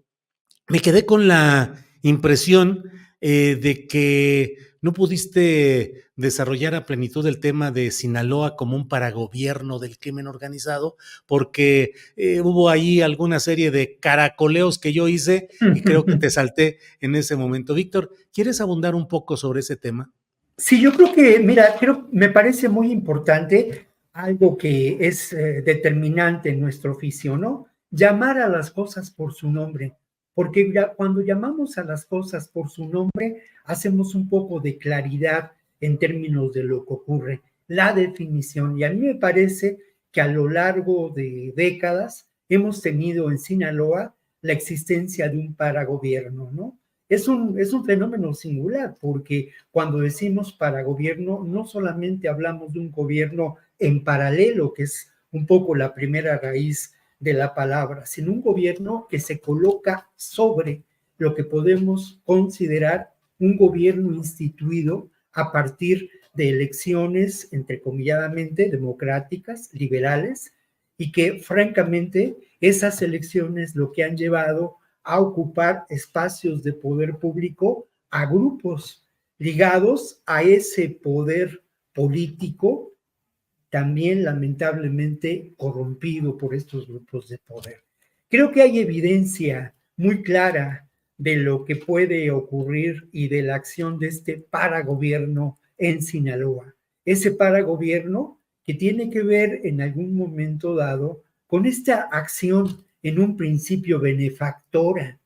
me quedé con la impresión de que no pudiste desarrollar a plenitud el tema de Sinaloa como un paragobierno del crimen organizado, porque hubo ahí alguna serie de caracoleos que yo hice y creo que te salté en ese momento. Víctor, ¿quieres abundar un poco sobre ese tema? Sí, yo creo que, mira, me parece muy importante algo que es determinante en nuestro oficio, ¿no? Llamar a las cosas por su nombre, porque cuando llamamos a las cosas por su nombre, hacemos un poco de claridad en términos de lo que ocurre, la definición. Y a mí me parece que a lo largo de décadas hemos tenido en Sinaloa la existencia de un paragobierno, ¿no? Es un fenómeno singular, porque cuando decimos paragobierno, no solamente hablamos de un gobierno en paralelo, que es un poco la primera raíz de la palabra, sino un gobierno que se coloca sobre lo que podemos considerar un gobierno instituido a partir de elecciones, entrecomilladamente, democráticas, liberales, y que francamente esas elecciones lo que han llevado a ocupar espacios de poder público a grupos ligados a ese poder político, también lamentablemente corrompido por estos grupos de poder. Creo que hay evidencia muy clara de lo que puede ocurrir y de la acción de este paragobierno en Sinaloa. Ese paragobierno que tiene que ver en algún momento dado con esta acción en un principio benefactora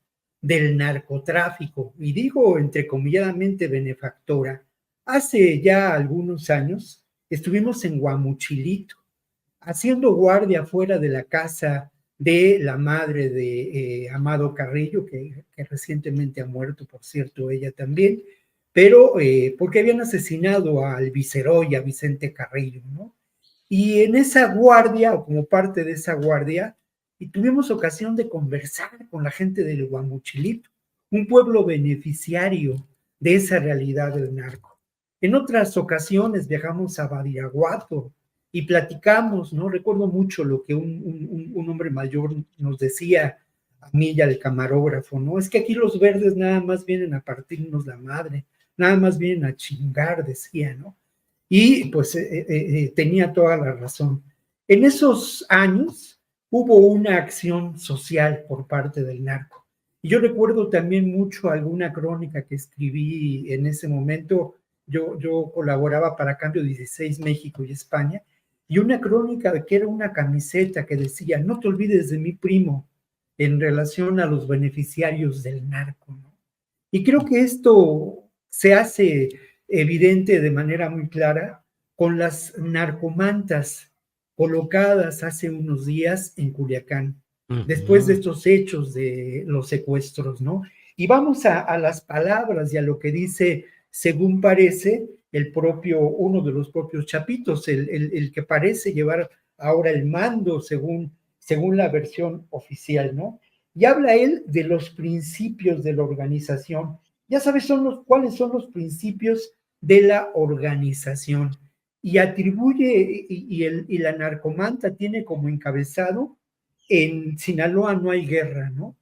del narcotráfico, y digo entrecomilladamente benefactora. Hace ya algunos años estuvimos en Guamuchilito, haciendo guardia fuera de la casa de la madre de Amado Carrillo, que recientemente ha muerto, por cierto, ella también, pero porque habían asesinado al Viceroy, a Vicente Carrillo, ¿no? Y en esa guardia, o como parte de esa guardia, y tuvimos ocasión de conversar con la gente del Guamuchilito, un pueblo beneficiario de esa realidad del narco. En otras ocasiones viajamos a Badiraguato y platicamos, ¿no? Recuerdo mucho lo que un hombre mayor nos decía a mí y al camarógrafo, ¿no? Es que aquí los verdes nada más vienen a partirnos la madre, nada más vienen a chingar, decía, ¿no? Y pues tenía toda la razón. En esos años hubo una acción social por parte del narco. Y yo recuerdo también mucho alguna crónica que escribí en ese momento. Yo colaboraba para Cambio 16 México y España, y una crónica que era una camiseta que decía: no te olvides de mi primo, en relación a los beneficiarios del narco, ¿no? Y creo que esto se hace evidente de manera muy clara con las narcomantas colocadas hace unos días en Culiacán, después de estos hechos de los secuestros, ¿no? Y vamos a las palabras y a lo que dice, según parece, uno de los propios chapitos, el que parece llevar ahora el mando según la versión oficial, ¿no? Y habla él de los principios de la organización. Ya sabes cuáles son los principios de la organización. Y atribuye, y la narcomanta tiene como encabezado: en Sinaloa no hay guerra, ¿no?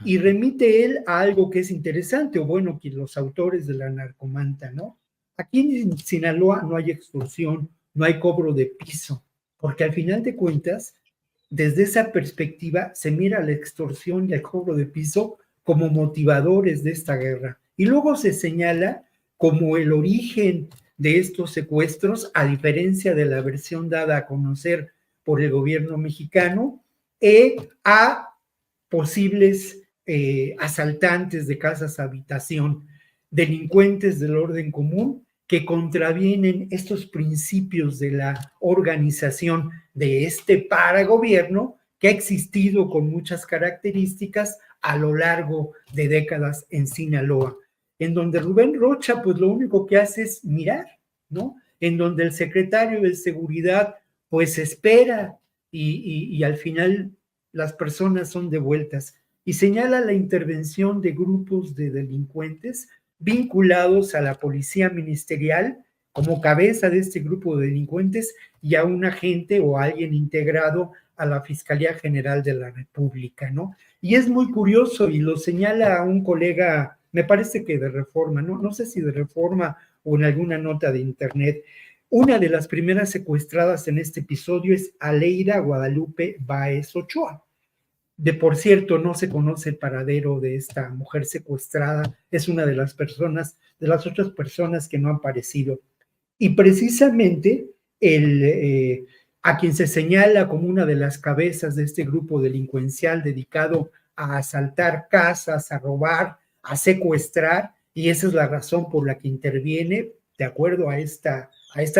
Y remite él a algo que es interesante, o bueno, que los autores de la narcomanta, ¿no? Aquí en Sinaloa no hay extorsión, no hay cobro de piso, porque al final de cuentas, desde esa perspectiva se mira la extorsión y el cobro de piso como motivadores de esta guerra. Y luego se señala como el origen de estos secuestros, a diferencia de la versión dada a conocer por el gobierno mexicano, a posibles asaltantes de casas habitación, delincuentes del orden común que contravienen estos principios de la organización de este paragobierno que ha existido con muchas características a lo largo de décadas en Sinaloa, en donde Rubén Rocha pues lo único que hace es mirar, ¿no? En donde el secretario de Seguridad pues espera y al final las personas son devueltas, y señala la intervención de grupos de delincuentes vinculados a la policía ministerial como cabeza de este grupo de delincuentes y a un agente o a alguien integrado a la Fiscalía General de la República, ¿no? Y es muy curioso y lo señala un colega, me parece que de Reforma, no sé si de Reforma o en alguna nota de internet. Una de las primeras secuestradas en este episodio es Aleida Guadalupe Báez Ochoa. De por cierto, no se conoce el paradero de esta mujer secuestrada, es una de las personas, de las otras personas que no han aparecido. Y precisamente a quien se señala como una de las cabezas de este grupo delincuencial dedicado a asaltar casas, a robar, a secuestrar, y esa es la razón por la que interviene, de acuerdo a esta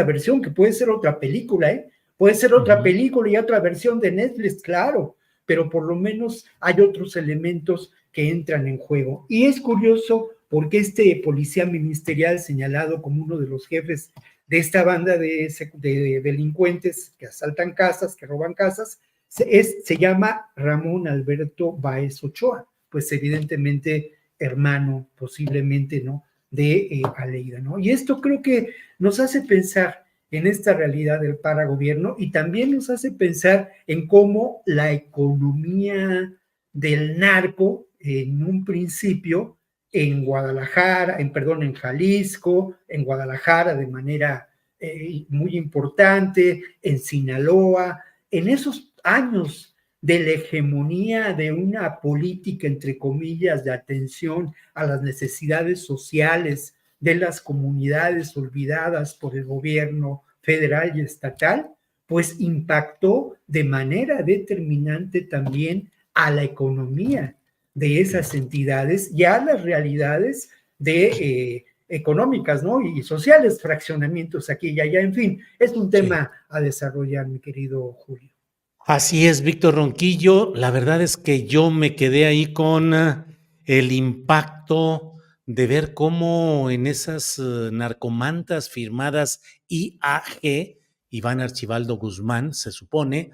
versión, que puede ser otra película, puede ser otra película y otra versión de Netflix, claro, pero por lo menos hay otros elementos que entran en juego. Y es curioso porque este policía ministerial señalado como uno de los jefes de esta banda de delincuentes que asaltan casas, que roban casas, se llama Ramón Alberto Báez Ochoa, pues evidentemente hermano, posiblemente, ¿no?, de Aleida, ¿no? Y esto creo que nos hace pensar en esta realidad del paragobierno y también nos hace pensar en cómo la economía del narco en un principio en Guadalajara, en Jalisco, en Guadalajara de manera muy importante, en Sinaloa, en esos años de la hegemonía de una política, entre comillas, de atención a las necesidades sociales de las comunidades olvidadas por el gobierno federal y estatal, pues impactó de manera determinante también a la economía de esas entidades y a las realidades de económicas, ¿no?, y sociales, fraccionamientos aquí y allá, en fin, es un tema a desarrollar, mi querido Julio. Así es, Víctor Ronquillo. La verdad es que yo me quedé ahí con el impacto de ver cómo en esas narcomantas firmadas IAG, Iván Archibaldo Guzmán, se supone,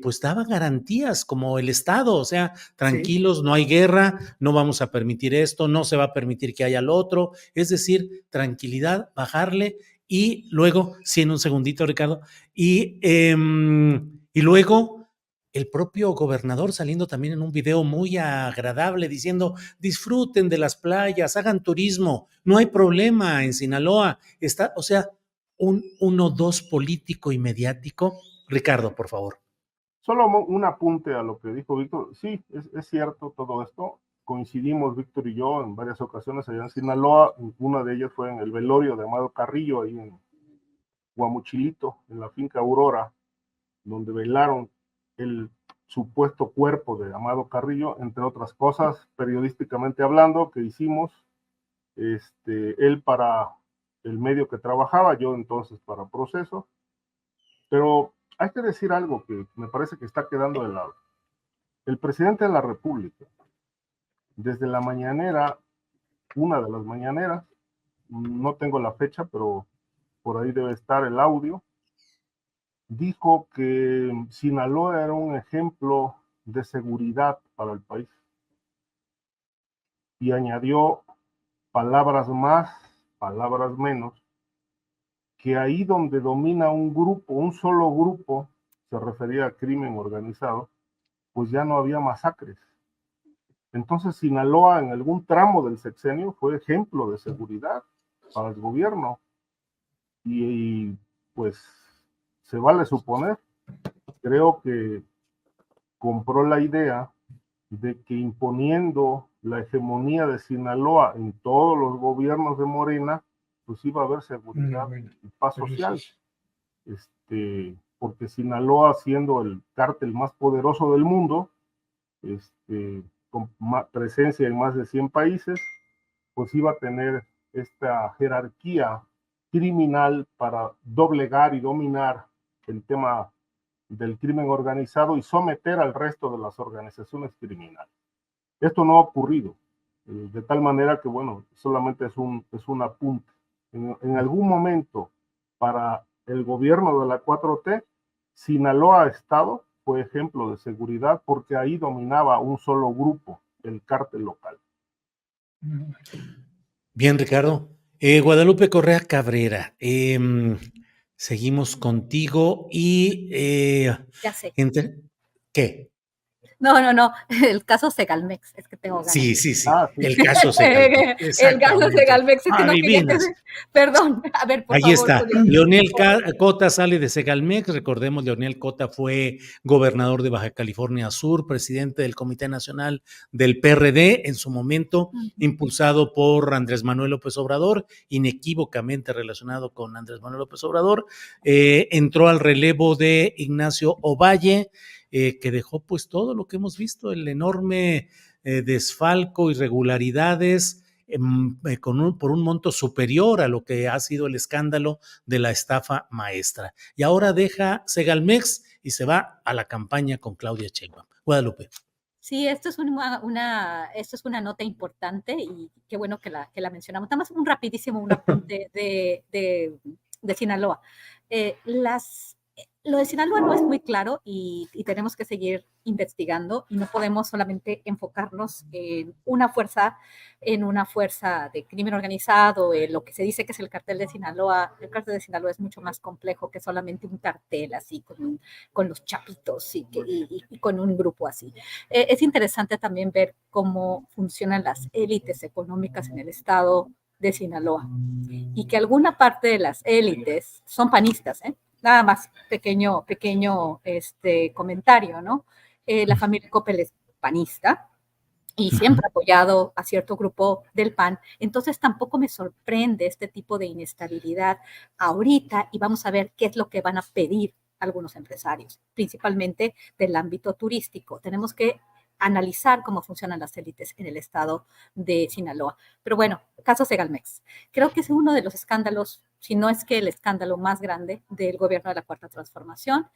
pues daba garantías como el Estado, o sea, tranquilos, no hay guerra, no vamos a permitir esto, no se va a permitir que haya lo otro, es decir, tranquilidad, bajarle y luego, sí, en un segundito, Ricardo, y luego el propio gobernador saliendo también en un video muy agradable diciendo disfruten de las playas, hagan turismo, no hay problema en Sinaloa. Está, o sea, un 1-2 político y mediático. Ricardo, por favor. Solo un apunte a lo que dijo Víctor. Sí, es cierto todo esto. Coincidimos Víctor y yo en varias ocasiones allá en Sinaloa. Una de ellas fue en el velorio de Amado Carrillo, ahí en Guamuchilito, en la finca Aurora, donde velaron el supuesto cuerpo de Amado Carrillo, entre otras cosas, periodísticamente hablando, que hicimos, él para el medio que trabajaba, yo entonces para Proceso, pero hay que decir algo que me parece que está quedando de lado. El presidente de la República, desde la mañanera, una de las mañaneras, no tengo la fecha, pero por ahí debe estar el audio, dijo que Sinaloa era un ejemplo de seguridad para el país. Y añadió palabras más, palabras menos, que ahí donde domina un grupo, un solo grupo, se refería a crimen organizado, pues ya no había masacres. Entonces Sinaloa en algún tramo del sexenio fue ejemplo de seguridad para el gobierno. Y pues se vale suponer, creo que compró la idea de que imponiendo la hegemonía de Sinaloa en todos los gobiernos de Morena, pues iba a haber seguridad y paz social. Porque Sinaloa, siendo el cártel más poderoso del mundo, con presencia en más de 100 países, pues iba a tener esta jerarquía criminal para doblegar y dominar el tema del crimen organizado y someter al resto de las organizaciones criminales. Esto no ha ocurrido, de tal manera que, bueno, solamente es un apunte. En algún momento, para el gobierno de la 4T, Sinaloa Estado fue ejemplo de seguridad porque ahí dominaba un solo grupo, el cártel local. Bien, Ricardo. Guadalupe Correa Cabrera, seguimos contigo y Ya sé. ¿qué? No, el caso Segalmex, es que tengo ganas. Sí. Sí. El caso Segalmex. El caso Segalmex, es que no quería que perdón, a ver, por Ahí favor. está. Leonel Cota sale de Segalmex. Recordemos, Leonel Cota fue gobernador de Baja California Sur, presidente del Comité Nacional del PRD, en su momento impulsado por Andrés Manuel López Obrador, inequívocamente relacionado con Andrés Manuel López Obrador. Entró al relevo de Ignacio Ovalle, que dejó pues todo lo que hemos visto, el enorme desfalco, irregularidades, por un monto superior a lo que ha sido el escándalo de la estafa maestra. Y ahora deja Segalmex y se va a la campaña con Claudia Sheinbaum. Guadalupe. Sí, esto es una nota importante y qué bueno que la mencionamos. Nada más un rapidísimo apunte de Sinaloa. Lo de Sinaloa no es muy claro y tenemos que seguir investigando y no podemos solamente enfocarnos en una fuerza de crimen organizado, en lo que se dice que es el cartel de Sinaloa. El cartel de Sinaloa es mucho más complejo que solamente un cartel así con los chapitos y con un grupo así. Es interesante también ver cómo funcionan las élites económicas en el estado de Sinaloa y que alguna parte de las élites son panistas, Nada más, pequeño comentario, ¿no? La familia Coppel es panista y siempre ha apoyado a cierto grupo del PAN. Entonces tampoco me sorprende este tipo de inestabilidad ahorita y vamos a ver qué es lo que van a pedir algunos empresarios, principalmente del ámbito turístico. Tenemos que analizar cómo funcionan las élites en el estado de Sinaloa. Pero bueno, caso Segalmex. Creo que es uno de los escándalos, si no es que el escándalo más grande del gobierno de la Cuarta Transformación.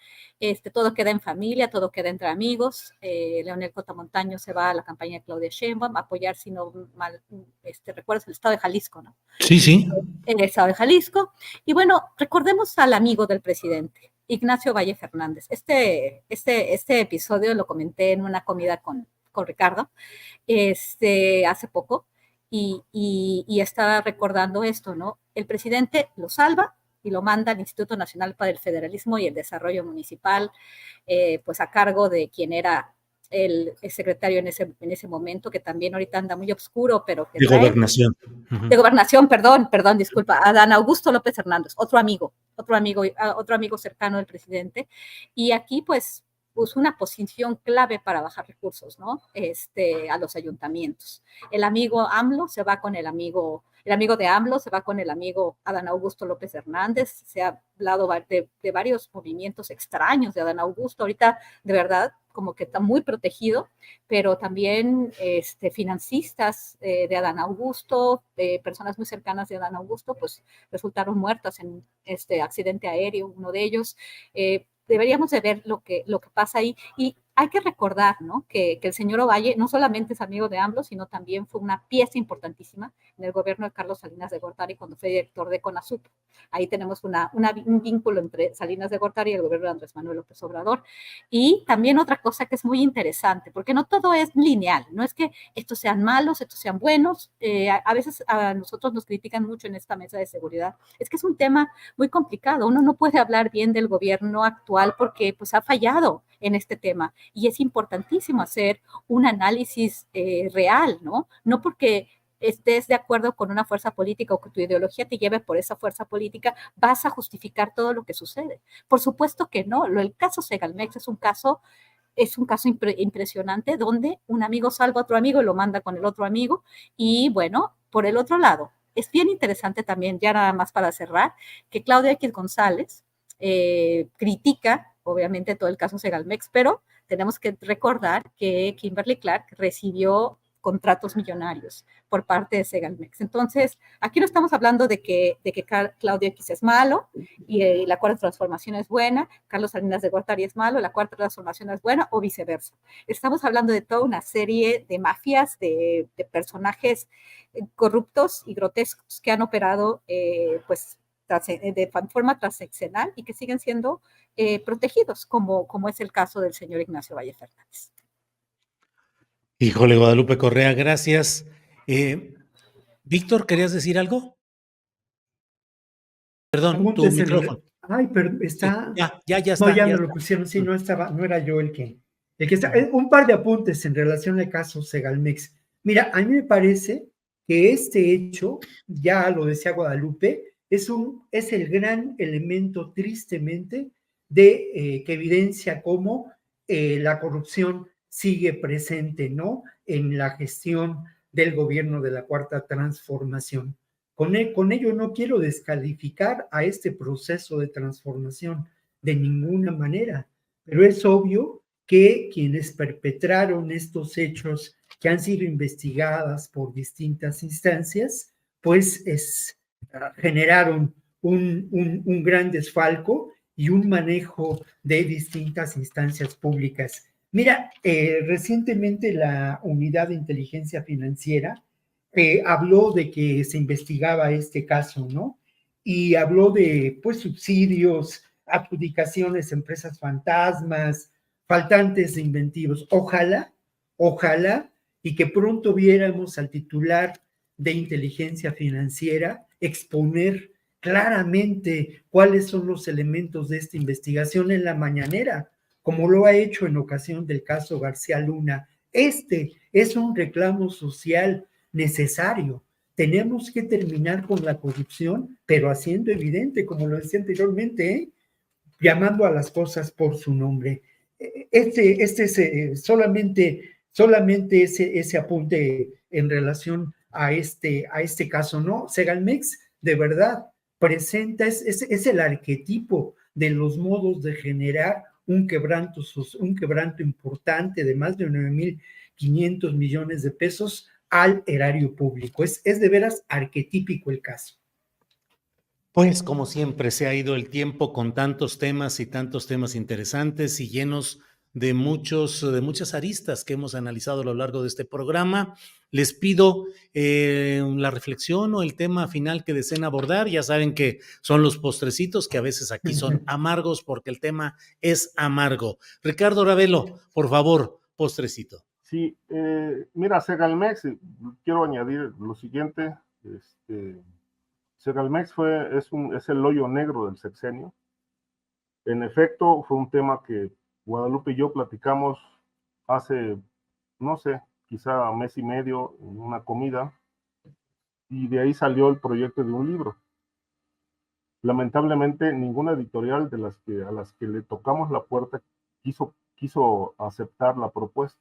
Todo queda en familia, todo queda entre amigos. Leonel Cota Montaño se va a la campaña de Claudia Sheinbaum a apoyar, si no mal recuerdas, el estado de Jalisco, ¿no? Sí. El estado de Jalisco. Y bueno, recordemos al amigo del presidente, Ignacio Valle Fernández. Este episodio lo comenté en una comida con Ricardo hace poco y estaba recordando esto, ¿no? El presidente lo salva y lo manda al Instituto Nacional para el Federalismo y el Desarrollo Municipal, pues a cargo de quien era el secretario en ese momento, que también ahorita anda muy oscuro, pero que de gobernación. De gobernación, perdón, disculpa, Adán Augusto López Hernández, otro amigo cercano del presidente, y aquí pues puso una posición clave para bajar recursos, ¿no? A los ayuntamientos. El amigo AMLO se va con el amigo de AMLO se va con el amigo Adán Augusto López Hernández. Se ha hablado de varios movimientos extraños de Adán Augusto. Ahorita, de verdad, como que está muy protegido, pero también financistas de Adán Augusto, personas muy cercanas de Adán Augusto, pues resultaron muertas en este accidente aéreo, uno de ellos. Deberíamos de ver lo que pasa ahí. Y hay que recordar, ¿no? que el señor Ovalle no solamente es amigo de AMLO, sino también fue una pieza importantísima en el gobierno de Carlos Salinas de Gortari cuando fue director de CONASUP. Ahí tenemos un vínculo entre Salinas de Gortari y el gobierno de Andrés Manuel López Obrador. Y también otra cosa que es muy interesante, porque no todo es lineal, no es que estos sean malos, estos sean buenos. A veces a nosotros nos critican mucho en esta mesa de seguridad. Es que es un tema muy complicado. Uno no puede hablar bien del gobierno actual porque pues ha fallado en este tema. Y es importantísimo hacer un análisis real, ¿no? No porque estés de acuerdo con una fuerza política o que tu ideología te lleve por esa fuerza política, vas a justificar todo lo que sucede. Por supuesto que no. El caso Segalmex es un caso es un caso impresionante donde un amigo salva a otro amigo y lo manda con el otro amigo. Y bueno, por el otro lado, es bien interesante también, ya nada más para cerrar, que Claudia X González critica, obviamente, todo el caso Segalmex, pero tenemos que recordar que Kimberly Clark recibió contratos millonarios por parte de Segalmex. Entonces, aquí no estamos hablando de que Claudio X es malo y la cuarta transformación es buena, Carlos Salinas de Gortari es malo, la cuarta transformación es buena, o viceversa. Estamos hablando de toda una serie de mafias, de personajes corruptos y grotescos que han operado, pues, de forma transaccional y que siguen siendo protegidos, como es el caso del señor Ignacio Valle Fernández. Híjole, Guadalupe Correa, gracias. Víctor, ¿querías decir algo? Perdón, tu micrófono. Ay, pero está... Ya No, está. ya me lo pusieron, sí, no era yo el que está. Un par de apuntes en relación al caso Segalmex. Mira, a mí me parece que este hecho, ya lo decía Guadalupe, es el gran elemento, tristemente, que evidencia cómo la corrupción sigue presente, ¿no?, en la gestión del gobierno de la Cuarta Transformación. Con ello no quiero descalificar a este proceso de transformación de ninguna manera, pero es obvio que quienes perpetraron estos hechos que han sido investigadas por distintas instancias, pues generaron un gran desfalco y un manejo de distintas instancias públicas. Mira, recientemente la Unidad de Inteligencia Financiera habló de que se investigaba este caso, ¿no? Y habló de, pues, subsidios, adjudicaciones, empresas fantasmas, faltantes de inventivos. Ojalá, y que pronto viéramos al titular de Inteligencia Financiera exponer claramente cuáles son los elementos de esta investigación en la mañanera, como lo ha hecho en ocasión del caso García Luna. Este es un reclamo social necesario. Tenemos que terminar con la corrupción, pero haciendo evidente, como lo decía anteriormente, llamando a las cosas por su nombre. Solamente ese apunte en relación a este caso, ¿no? Segalmex, de verdad, presenta, es el arquetipo de los modos de generar un quebranto importante de más de 9,500 millones de pesos al erario público. Es de veras arquetípico el caso. Pues como siempre se ha ido el tiempo con tantos temas y tantos temas interesantes y llenos de muchas aristas que hemos analizado a lo largo de este programa. Les pido la reflexión o el tema final que deseen abordar. Ya saben que son los postrecitos, que a veces aquí son amargos porque el tema es amargo. Ricardo Ravelo, por favor, postrecito. Sí, mira, Segalmex, quiero añadir lo siguiente. Segalmex es el hoyo negro del sexenio. En efecto, fue un tema que Guadalupe y yo platicamos hace, no sé, quizá mes y medio en una comida, y de ahí salió el proyecto de un libro. Lamentablemente, ninguna editorial a las que le tocamos la puerta quiso aceptar la propuesta,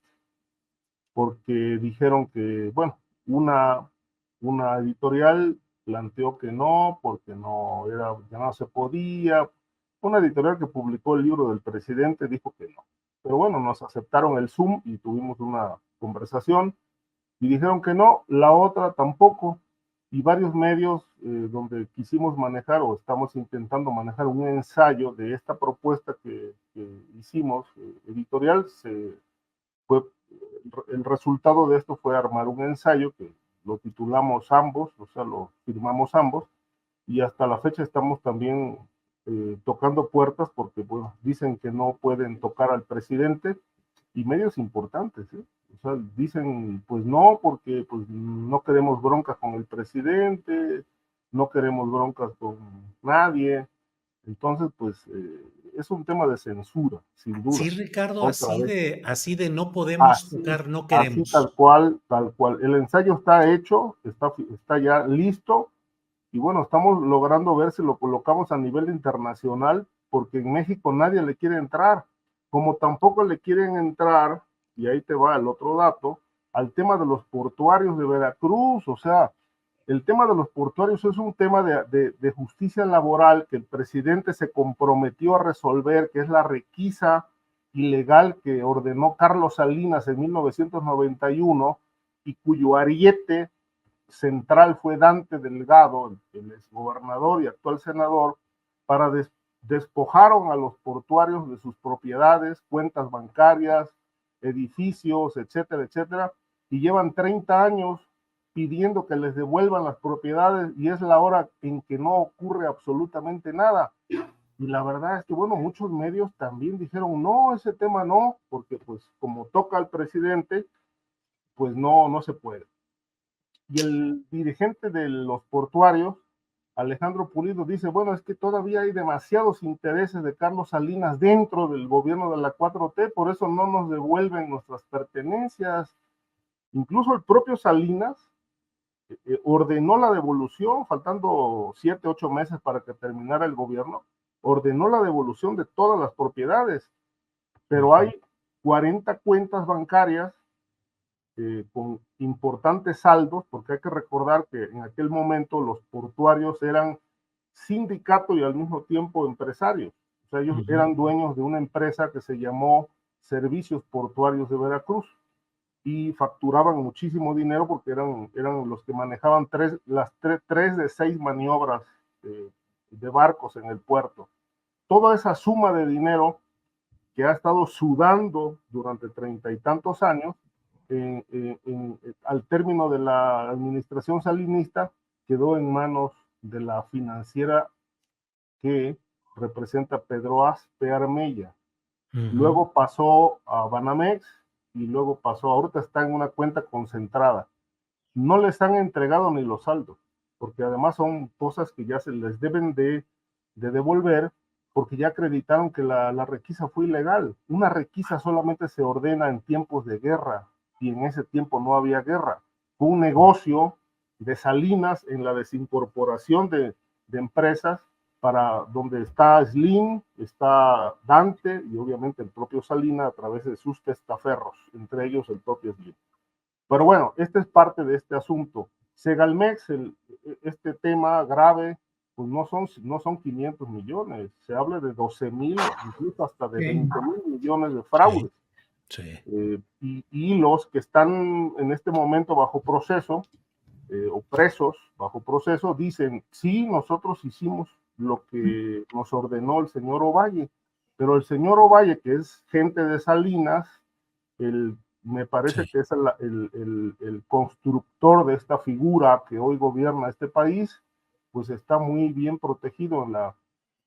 porque dijeron que, bueno, una editorial planteó que no, porque ya no se podía. Una editorial que publicó el libro del presidente dijo que no. Pero bueno, nos aceptaron el Zoom y tuvimos una conversación y dijeron que no, la otra tampoco. Y varios medios donde quisimos manejar o estamos intentando manejar un ensayo de esta propuesta que hicimos editorial, el resultado de esto fue armar un ensayo que lo titulamos ambos, o sea, lo firmamos ambos, y hasta la fecha estamos también tocando puertas porque, bueno, dicen que no pueden tocar al presidente, y medios importantes, ¿eh? O sea, dicen, pues no, porque pues no queremos broncas con el presidente, no queremos broncas con nadie. Entonces, pues es un tema de censura, sin duda. Sí, Ricardo, así de no podemos tocar, no queremos. Así tal cual. El ensayo está hecho, está ya listo, y bueno, estamos logrando ver si lo colocamos a nivel internacional, porque en México nadie le quiere entrar. como tampoco le quieren entrar, y ahí te va el otro dato, al tema de los portuarios de Veracruz. O sea, el tema de los portuarios es un tema de justicia laboral que el presidente se comprometió a resolver, que es la requisa ilegal que ordenó Carlos Salinas en 1991 y cuyo ariete central fue Dante Delgado, el exgobernador y actual senador, para despojaron a los portuarios de sus propiedades, cuentas bancarias, edificios, etcétera, etcétera, y llevan 30 años pidiendo que les devuelvan las propiedades y es la hora en que no ocurre absolutamente nada. Y la verdad es que, bueno, muchos medios también dijeron, no, ese tema no, porque pues como toca al presidente, pues no se puede. Y el dirigente de los portuarios, Alejandro Pulido, dice, bueno, es que todavía hay demasiados intereses de Carlos Salinas dentro del gobierno de la 4T, por eso no nos devuelven nuestras pertenencias. Incluso el propio Salinas ordenó la devolución, faltando 7, 8 meses para que terminara el gobierno, ordenó la devolución de todas las propiedades, pero hay 40 cuentas bancarias con importantes saldos, porque hay que recordar que en aquel momento los portuarios eran sindicato y al mismo tiempo empresarios. O sea, ellos eran dueños de una empresa que se llamó Servicios Portuarios de Veracruz y facturaban muchísimo dinero porque eran los que manejaban tres de 6 maniobras de barcos en el puerto. Toda esa suma de dinero que ha estado sudando durante 30 y tantos años, al término de la administración salinista, quedó en manos de la financiera que representa Pedro Aspe Armella. Luego pasó a Banamex y luego pasó, ahorita está en una cuenta concentrada. No les han entregado ni los saldos, porque además son cosas que ya se les deben de devolver, porque ya acreditaron que la requisa fue ilegal. Una requisa solamente se ordena en tiempos de guerra, y en ese tiempo no había guerra. Fue un negocio de Salinas en la desincorporación de empresas, para donde está Slim, está Dante y obviamente el propio Salinas a través de sus testaferros, entre ellos el propio Slim. Pero bueno, este es parte de este asunto. Segalmex, este tema grave, pues no son 500 millones, se habla de 12,000, incluso hasta de 20,000 millones de fraudes. Y los que están en este momento bajo proceso, o presos bajo proceso, dicen, sí, nosotros hicimos lo que nos ordenó el señor Ovalle, pero el señor Ovalle, que es gente de Salinas, me parece que es el constructor de esta figura que hoy gobierna este país, pues está muy bien protegido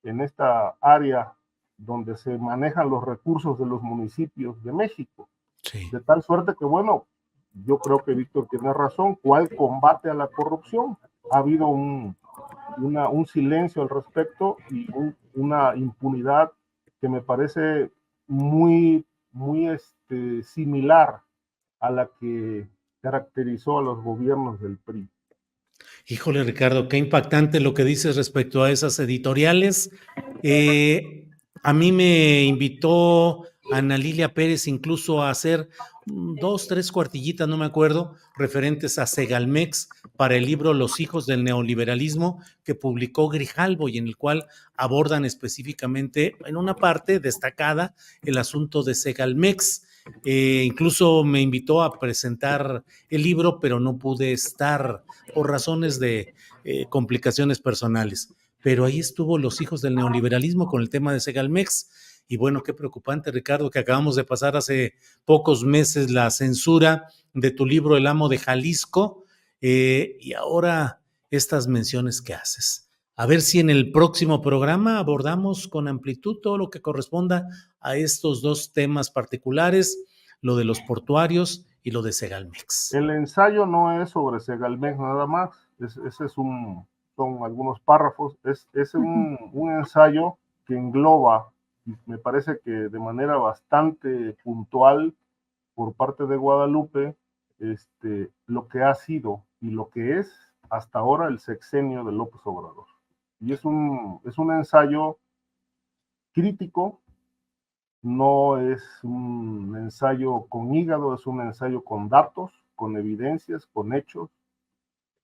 en esta área donde se manejan los recursos de los municipios de México. Sí. De tal suerte que, bueno, yo creo que Víctor tiene razón. ¿Cuál combate a la corrupción? Ha habido un silencio al respecto y una impunidad que me parece muy similar a la que caracterizó a los gobiernos del PRI. Híjole, Ricardo, qué impactante lo que dices respecto a esas editoriales. A mí me invitó Ana Lilia Pérez incluso a hacer 2, 3 cuartillitas, no me acuerdo, referentes a Segalmex para el libro Los hijos del neoliberalismo que publicó Grijalbo y en el cual abordan específicamente en una parte destacada el asunto de Segalmex. Incluso me invitó a presentar el libro, pero no pude estar por razones de complicaciones personales. Pero ahí estuvo Los hijos del neoliberalismo con el tema de Segalmex. Y bueno, qué preocupante, Ricardo, que acabamos de pasar hace pocos meses la censura de tu libro El amo de Jalisco, y ahora estas menciones que haces. A ver si en el próximo programa abordamos con amplitud todo lo que corresponda a estos dos temas particulares, lo de los portuarios y lo de Segalmex. El ensayo no es sobre Segalmex nada más, ese son algunos párrafos, es un ensayo que engloba, me parece que de manera bastante puntual por parte de Guadalupe, lo que ha sido y lo que es hasta ahora el sexenio de López Obrador. Y es un ensayo crítico, no es un ensayo con hígado, es un ensayo con datos, con evidencias, con hechos,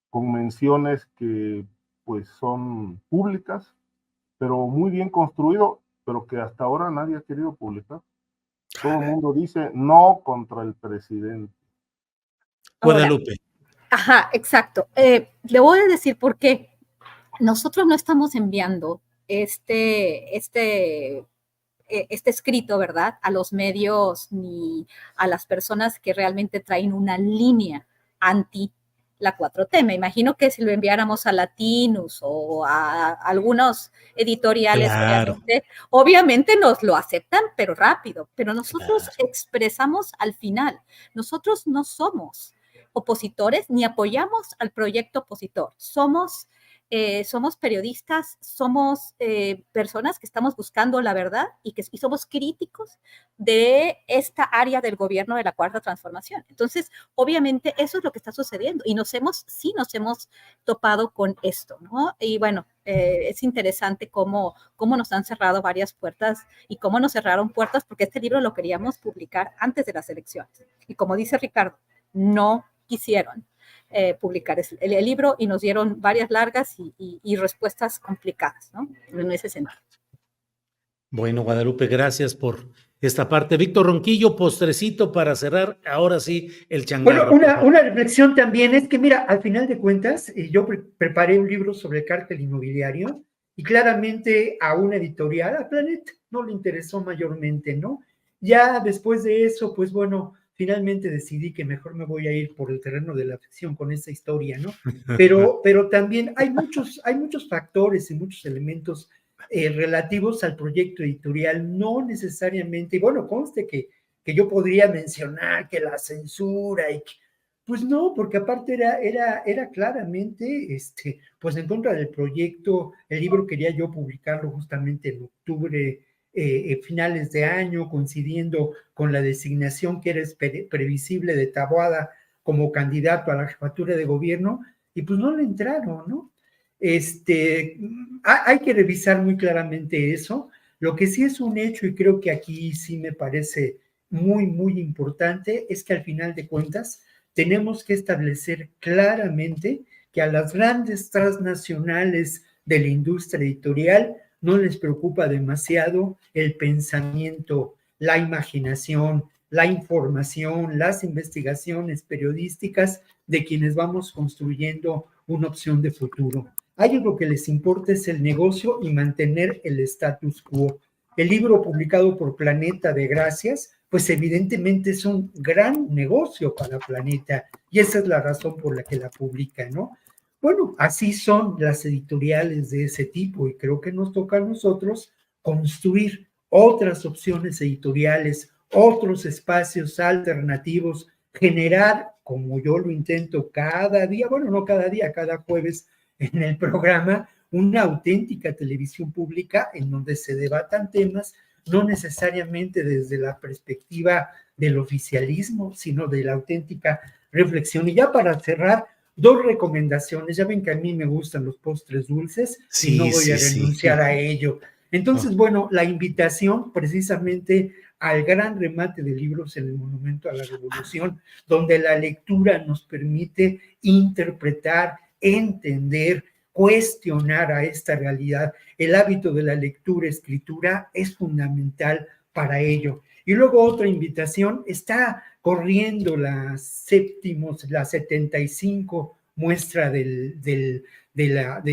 con menciones que pues son públicas, pero muy bien construido, pero que hasta ahora nadie ha querido publicar. Todo el mundo dice no contra el presidente. Ahora, Guadalupe. ajá, exacto. Le voy a decir por qué. Nosotros no estamos enviando este escrito, ¿verdad?, a los medios ni a las personas que realmente traen una línea anti la 4T. Me imagino que si lo enviáramos a Latinus o a algunos editoriales, Claro, obviamente nos lo aceptan, pero rápido. Pero nosotros claro. expresamos al final, nosotros no somos opositores ni apoyamos al proyecto opositor. Somos periodistas, somos personas que estamos buscando la verdad y somos críticos de esta área del gobierno de la Cuarta Transformación. Entonces, obviamente, eso es lo que está sucediendo y nos hemos topado con esto, ¿no? Y bueno, es interesante cómo nos han cerrado varias puertas y cómo nos cerraron puertas, porque este libro lo queríamos publicar antes de las elecciones. Y como dice Ricardo, no quisieron publicar el libro y nos dieron varias largas y respuestas complicadas, ¿no? En ese sentido. Bueno, Guadalupe, gracias por esta parte. Víctor Ronquillo, postrecito para cerrar, ahora sí, el changarro. Bueno, una reflexión también es que, mira, al final de cuentas, yo preparé un libro sobre el cártel inmobiliario y claramente a una editorial, a Planeta, no le interesó mayormente, ¿no? Ya después de eso, pues bueno, finalmente decidí que mejor me voy a ir por el terreno de la ficción con esa historia, ¿no? Pero también hay muchos factores y muchos elementos relativos al proyecto editorial, no necesariamente, y bueno, conste que yo podría mencionar que la censura y que, pues no, porque aparte era claramente, pues en contra del proyecto. El libro quería yo publicarlo justamente en octubre, finales de año, coincidiendo con la designación que era previsible de Taboada como candidato a la jefatura de gobierno, y pues no le entraron, ¿no? Hay que revisar muy claramente eso. Lo que sí es un hecho, y creo que aquí sí me parece muy, muy importante, es que al final de cuentas tenemos que establecer claramente que a las grandes transnacionales de la industria editorial no les preocupa demasiado el pensamiento, la imaginación, la información, las investigaciones periodísticas de quienes vamos construyendo una opción de futuro. A ellos lo que les importa es el negocio y mantener el status quo. El libro publicado por Planeta de Gracias, pues evidentemente es un gran negocio para Planeta y esa es la razón por la que la publica, ¿no? Bueno, así son las editoriales de ese tipo y creo que nos toca a nosotros construir otras opciones editoriales, otros espacios alternativos, generar, como yo lo intento cada día, bueno, no cada día, cada jueves en el programa, una auténtica televisión pública en donde se debatan temas no necesariamente desde la perspectiva del oficialismo, sino de la auténtica reflexión. Y ya para cerrar, dos recomendaciones. Ya ven que a mí me gustan los postres dulces y no voy a renunciar a ello. Entonces, bueno, la invitación precisamente al gran remate de libros en el Monumento a la Revolución, donde la lectura nos permite interpretar, entender, cuestionar a esta realidad. El hábito de la lectura, escritura es fundamental para ello. Y luego otra invitación, está corriendo la 75 muestra de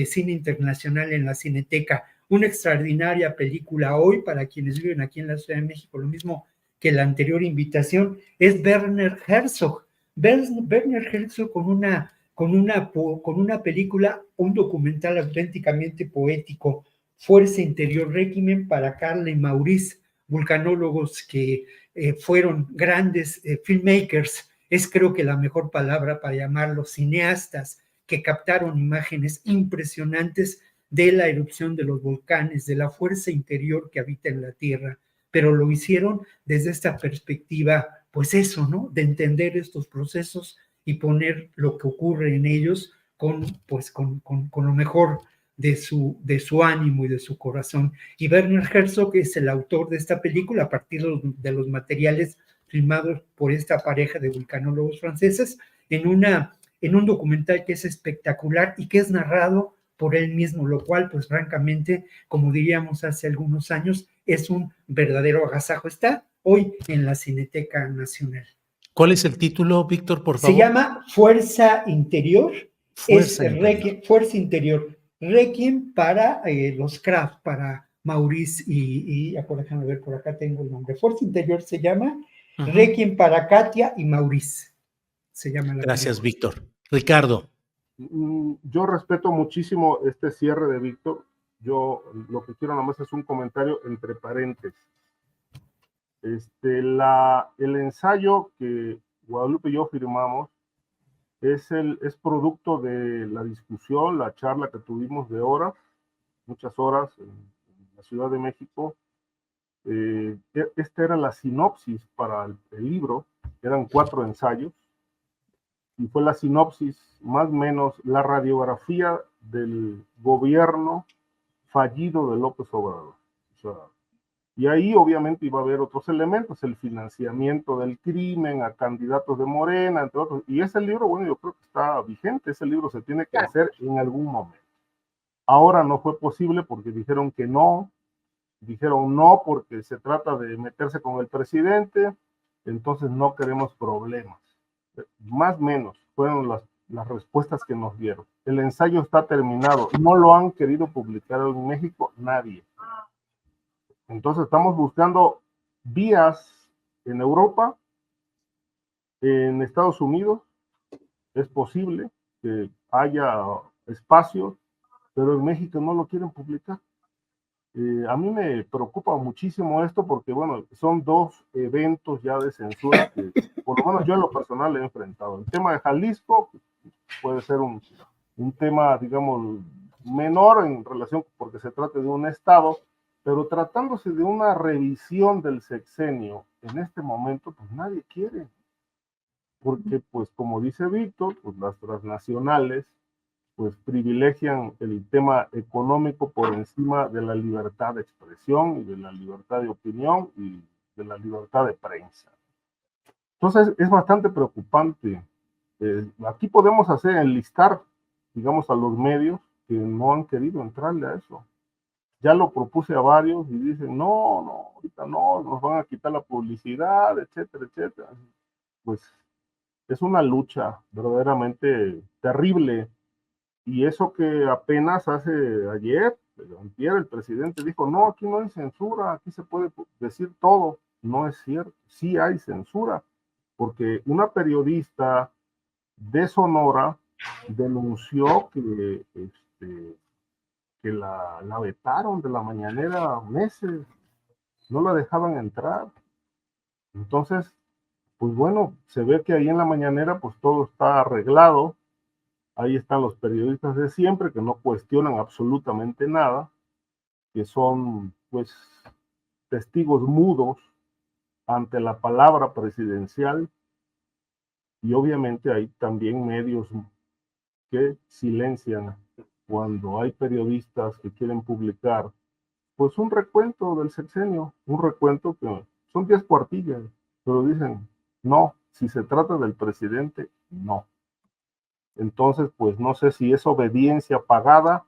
cine internacional en la Cineteca, una extraordinaria película hoy para quienes viven aquí en la Ciudad de México, lo mismo que la anterior invitación, es Werner Herzog. Werner Herzog con una película, un documental auténticamente poético, Fuerza Interior, Régimen para Carla y Maurice, vulcanólogos que fueron grandes filmmakers, es creo que la mejor palabra para llamarlos, cineastas que captaron imágenes impresionantes de la erupción de los volcanes, de la fuerza interior que habita en la Tierra, pero lo hicieron desde esta perspectiva, pues eso, ¿no? De entender estos procesos y poner lo que ocurre en ellos con lo mejor de su ánimo y de su corazón. Y Werner Herzog es el autor de esta película a partir de los materiales filmados por esta pareja de vulcanólogos franceses en un documental que es espectacular y que es narrado por él mismo, lo cual, pues francamente, como diríamos hace algunos años, es un verdadero agasajo. Está hoy en la Cineteca Nacional. ¿Cuál es el título, Víctor, por favor? Se llama Fuerza Interior. Fuerza Interior. Requiem, Fuerza Interior. Requiem para los Kraft, para Maurice y déjame ver, por acá tengo el nombre. Fuerza Interior se llama, Requiem para Katia y Maurice. Se llama la Gracias, película. Víctor. Ricardo. Yo respeto muchísimo este cierre de Víctor. Yo lo que quiero nomás es un comentario entre paréntesis. El ensayo que Guadalupe y yo firmamos es producto de la discusión, la charla que tuvimos de horas, muchas horas en la Ciudad de México. Esta era la sinopsis para el libro, eran 4 ensayos, y fue la sinopsis, más o menos, la radiografía del gobierno fallido de López Obrador. O sea, y ahí obviamente iba a haber otros elementos, el financiamiento del crimen a candidatos de Morena, entre otros. Y ese libro, bueno, yo creo que está vigente, ese libro se tiene que hacer en algún momento. Ahora no fue posible porque dijeron no porque se trata de meterse con el presidente, entonces no queremos problemas. Más o menos fueron las respuestas que nos dieron. El ensayo está terminado, no lo han querido publicar en México nadie. Entonces estamos buscando vías en Europa, en Estados Unidos, es posible que haya espacios, pero en México no lo quieren publicar. A mí me preocupa muchísimo esto porque, bueno, son 2 eventos ya de censura que por lo menos yo en lo personal he enfrentado. El tema de Jalisco puede ser un tema, digamos, menor en relación porque se trata de un estado, pero tratándose de una revisión del sexenio en este momento, pues nadie quiere. Porque, pues, como dice Víctor, pues las transnacionales pues privilegian el tema económico por encima de la libertad de expresión y de la libertad de opinión y de la libertad de prensa. Entonces es bastante preocupante. Aquí podemos enlistar, digamos, a los medios que no han querido entrarle a eso. Ya lo propuse a varios y dicen, no, ahorita no, nos van a quitar la publicidad, etcétera, etcétera. Pues es una lucha verdaderamente terrible. Y eso que apenas ayer, el presidente dijo, no, aquí no hay censura, aquí se puede decir todo. No es cierto, sí hay censura, porque una periodista de Sonora denunció que la vetaron de la mañanera meses, no la dejaban entrar. Entonces, pues bueno, se ve que ahí en la mañanera pues todo está arreglado. Ahí están los periodistas de siempre que no cuestionan absolutamente nada, que son pues testigos mudos ante la palabra presidencial, y obviamente hay también medios que silencian cuando hay periodistas que quieren publicar pues un recuento del sexenio, un recuento que son 10 cuartillas, pero dicen no, si se trata del presidente, no. Entonces, pues no sé si es obediencia pagada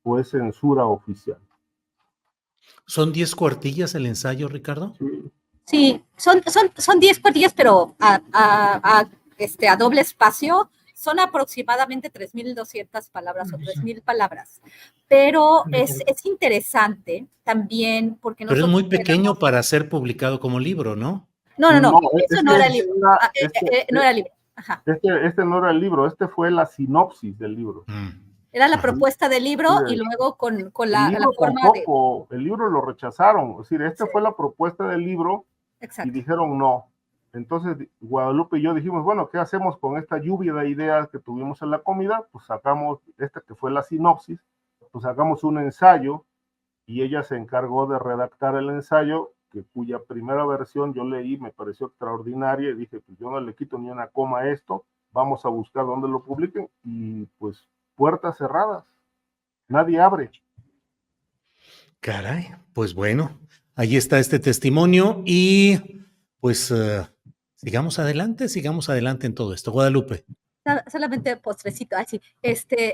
o es censura oficial. ¿Son 10 cuartillas el ensayo, Ricardo? Sí, son 10 cuartillas, pero a doble espacio son aproximadamente 3.200 palabras o 3.000 palabras. Pero es interesante también porque pero es muy pequeño para ser publicado como libro, ¿no? No, eso no era el libro. No era el libro. Ajá. Este no era el libro, este fue la sinopsis del libro. Era la propuesta del libro y luego con la forma tampoco, el libro lo rechazaron, es decir, fue la propuesta del libro. Exacto. Y dijeron no. Entonces Guadalupe y yo dijimos, bueno, ¿qué hacemos con esta lluvia de ideas que tuvimos en la comida? Pues sacamos que fue la sinopsis, pues sacamos un ensayo y ella se encargó de redactar el ensayo, cuya primera versión yo leí, me pareció extraordinaria y dije, pues yo no le quito ni una coma a esto, vamos a buscar dónde lo publiquen y pues puertas cerradas. nadie abre. Caray, pues bueno, ahí está este testimonio y pues sigamos adelante en todo esto. Guadalupe. Solamente postrecito, así.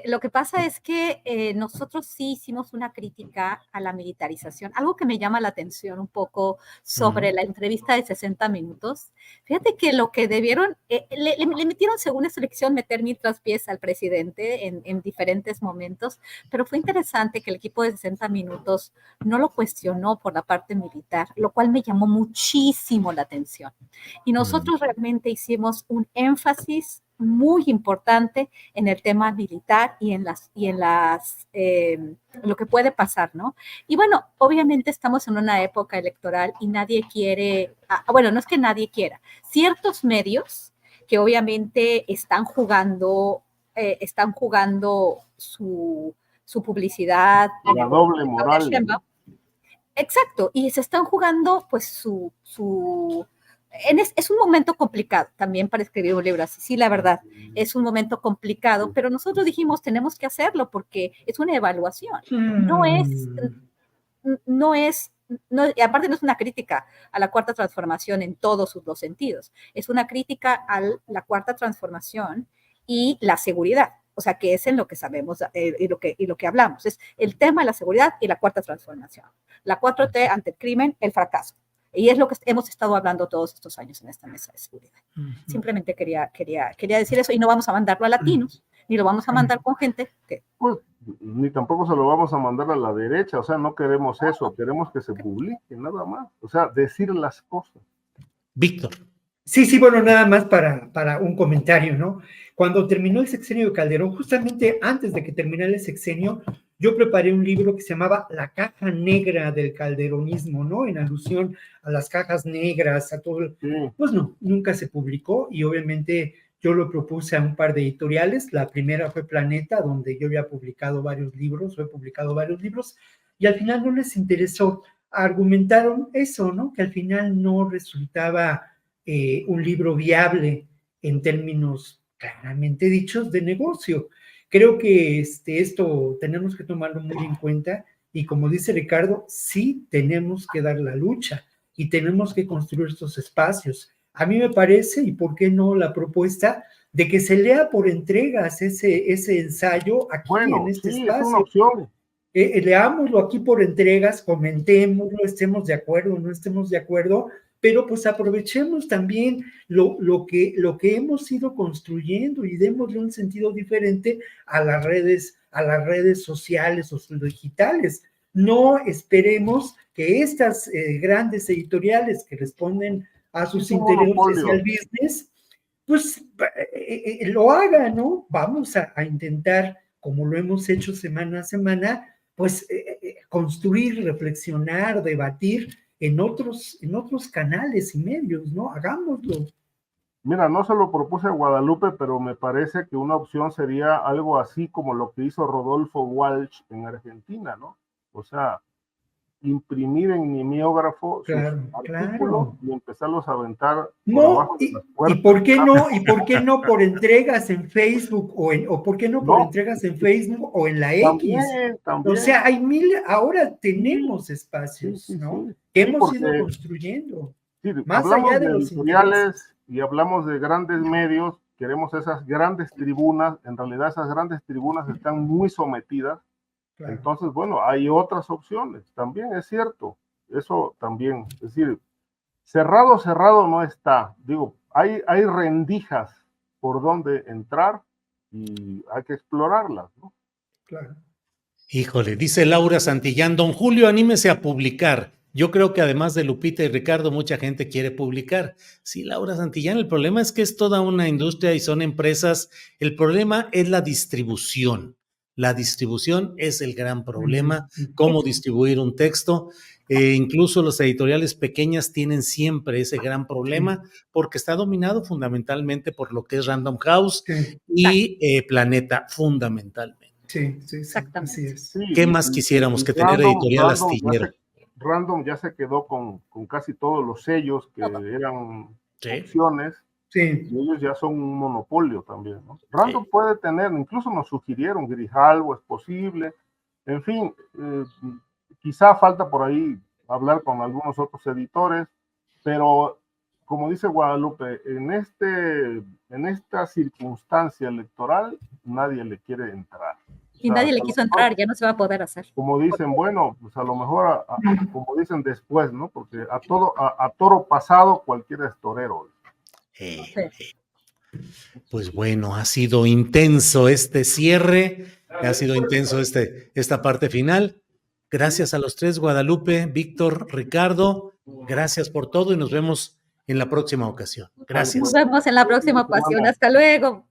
Lo que pasa es que nosotros sí hicimos una crítica a la militarización, algo que me llama la atención un poco sobre la entrevista de 60 minutos. Fíjate que lo que debieron, le metieron según esta elección meter 1000 traspiés al presidente en diferentes momentos, pero fue interesante que el equipo de 60 minutos no lo cuestionó por la parte militar, lo cual me llamó muchísimo la atención. Y nosotros realmente hicimos un énfasis muy importante en el tema militar y en lo que puede pasar, ¿no? Y bueno, obviamente estamos en una época electoral y nadie quiere, bueno, no es que nadie quiera, ciertos medios que obviamente están jugando su publicidad. La doble moral. Exacto, y se están jugando pues es un momento complicado también para escribir un libro así, sí, la verdad, es un momento complicado, pero nosotros dijimos tenemos que hacerlo porque es una evaluación, y aparte no es una crítica a la Cuarta Transformación en todos los sentidos, es una crítica a la Cuarta Transformación y la seguridad, o sea, que es en lo que sabemos y lo que hablamos, es el tema de la seguridad y la Cuarta Transformación, la 4T ante el crimen, el fracaso. Y es lo que hemos estado hablando todos estos años en esta mesa de seguridad. Simplemente quería decir eso y no vamos a mandarlo a latinos, ni lo vamos a mandar con gente que... Pues, ni tampoco se lo vamos a mandar a la derecha, o sea, no queremos eso, queremos que se publique, nada más. O sea, decir las cosas. Víctor. Sí, bueno, nada más para un comentario, ¿no? Cuando terminó el sexenio de Calderón, justamente antes de que terminara el sexenio, yo preparé un libro que se llamaba La caja negra del calderonismo, ¿no? En alusión a las cajas negras, a todo. Sí. Pues no, nunca se publicó y obviamente yo lo propuse a un par de editoriales. La primera fue Planeta, donde yo había publicado varios libros, y al final no les interesó. Argumentaron eso, ¿no? Que al final no resultaba un libro viable en términos claramente dichos de negocio. Creo que esto tenemos que tomarlo muy en cuenta y como dice Ricardo, sí tenemos que dar la lucha y tenemos que construir estos espacios. A mí me parece, y por qué no la propuesta, de que se lea por entregas ese ensayo aquí en este espacio. Es una opción. Leámoslo aquí por entregas, comentémoslo, estemos de acuerdo o no estemos de acuerdo, pero pues aprovechemos también lo que hemos ido construyendo y démosle un sentido diferente a las redes sociales o digitales. No esperemos que estas grandes editoriales que responden a sus intereses y al business, pues lo hagan, ¿no? Vamos a intentar, como lo hemos hecho semana a semana, pues construir, reflexionar, debatir en otros canales y medios, ¿no? Hagámoslo. Mira, no se lo propuse a Guadalupe, pero me parece que una opción sería algo así como lo que hizo Rodolfo Walsh en Argentina, ¿no? O sea, imprimir en mimeógrafo sus artículos y empezarlos a aventar por abajo de las puertas. ¿Y por qué no por entregas en Facebook o por qué no por entregas en Facebook o en la X? También. O sea, hay ahora tenemos espacios, ¿no? Que hemos ido construyendo. Más allá de los editoriales y hablamos de grandes medios, queremos esas grandes tribunas, en realidad esas grandes tribunas están muy sometidas. Claro. Entonces, bueno, hay otras opciones, también es cierto, eso también, es decir, cerrado no está, digo, hay rendijas por donde entrar y hay que explorarlas, ¿no? Claro. Híjole, dice Laura Santillán, don Julio, anímese a publicar. Yo creo que además de Lupita y Ricardo, mucha gente quiere publicar. Sí, Laura Santillán, el problema es que es toda una industria y son empresas, el problema es la distribución. La distribución es el gran problema, cómo distribuir un texto. Incluso las editoriales pequeñas tienen siempre ese gran problema porque está dominado fundamentalmente por lo que es Random House y Planeta, fundamentalmente. Sí, exactamente. Así es. ¿Qué más quisiéramos que tener editorial astillero? Random ya se quedó con casi todos los sellos que eran opciones. Sí. Y ellos ya son un monopolio también, ¿no? Random puede tener, incluso nos sugirieron, Grijalvo es posible, En fin, quizá falta por ahí hablar con algunos otros editores, pero como dice Guadalupe, en esta circunstancia electoral nadie le quiere entrar. Y nadie le quiso entrar, ya no se va a poder hacer. Como dicen, bueno, pues a lo mejor, como dicen después, ¿no? Porque a toro pasado cualquiera es torero. Pues bueno, ha sido intenso este cierre, ha sido intenso esta parte final. Gracias a los tres, Guadalupe, Víctor, Ricardo, gracias por todo y nos vemos en la próxima ocasión. Gracias. Nos vemos en la próxima ocasión. Hasta luego.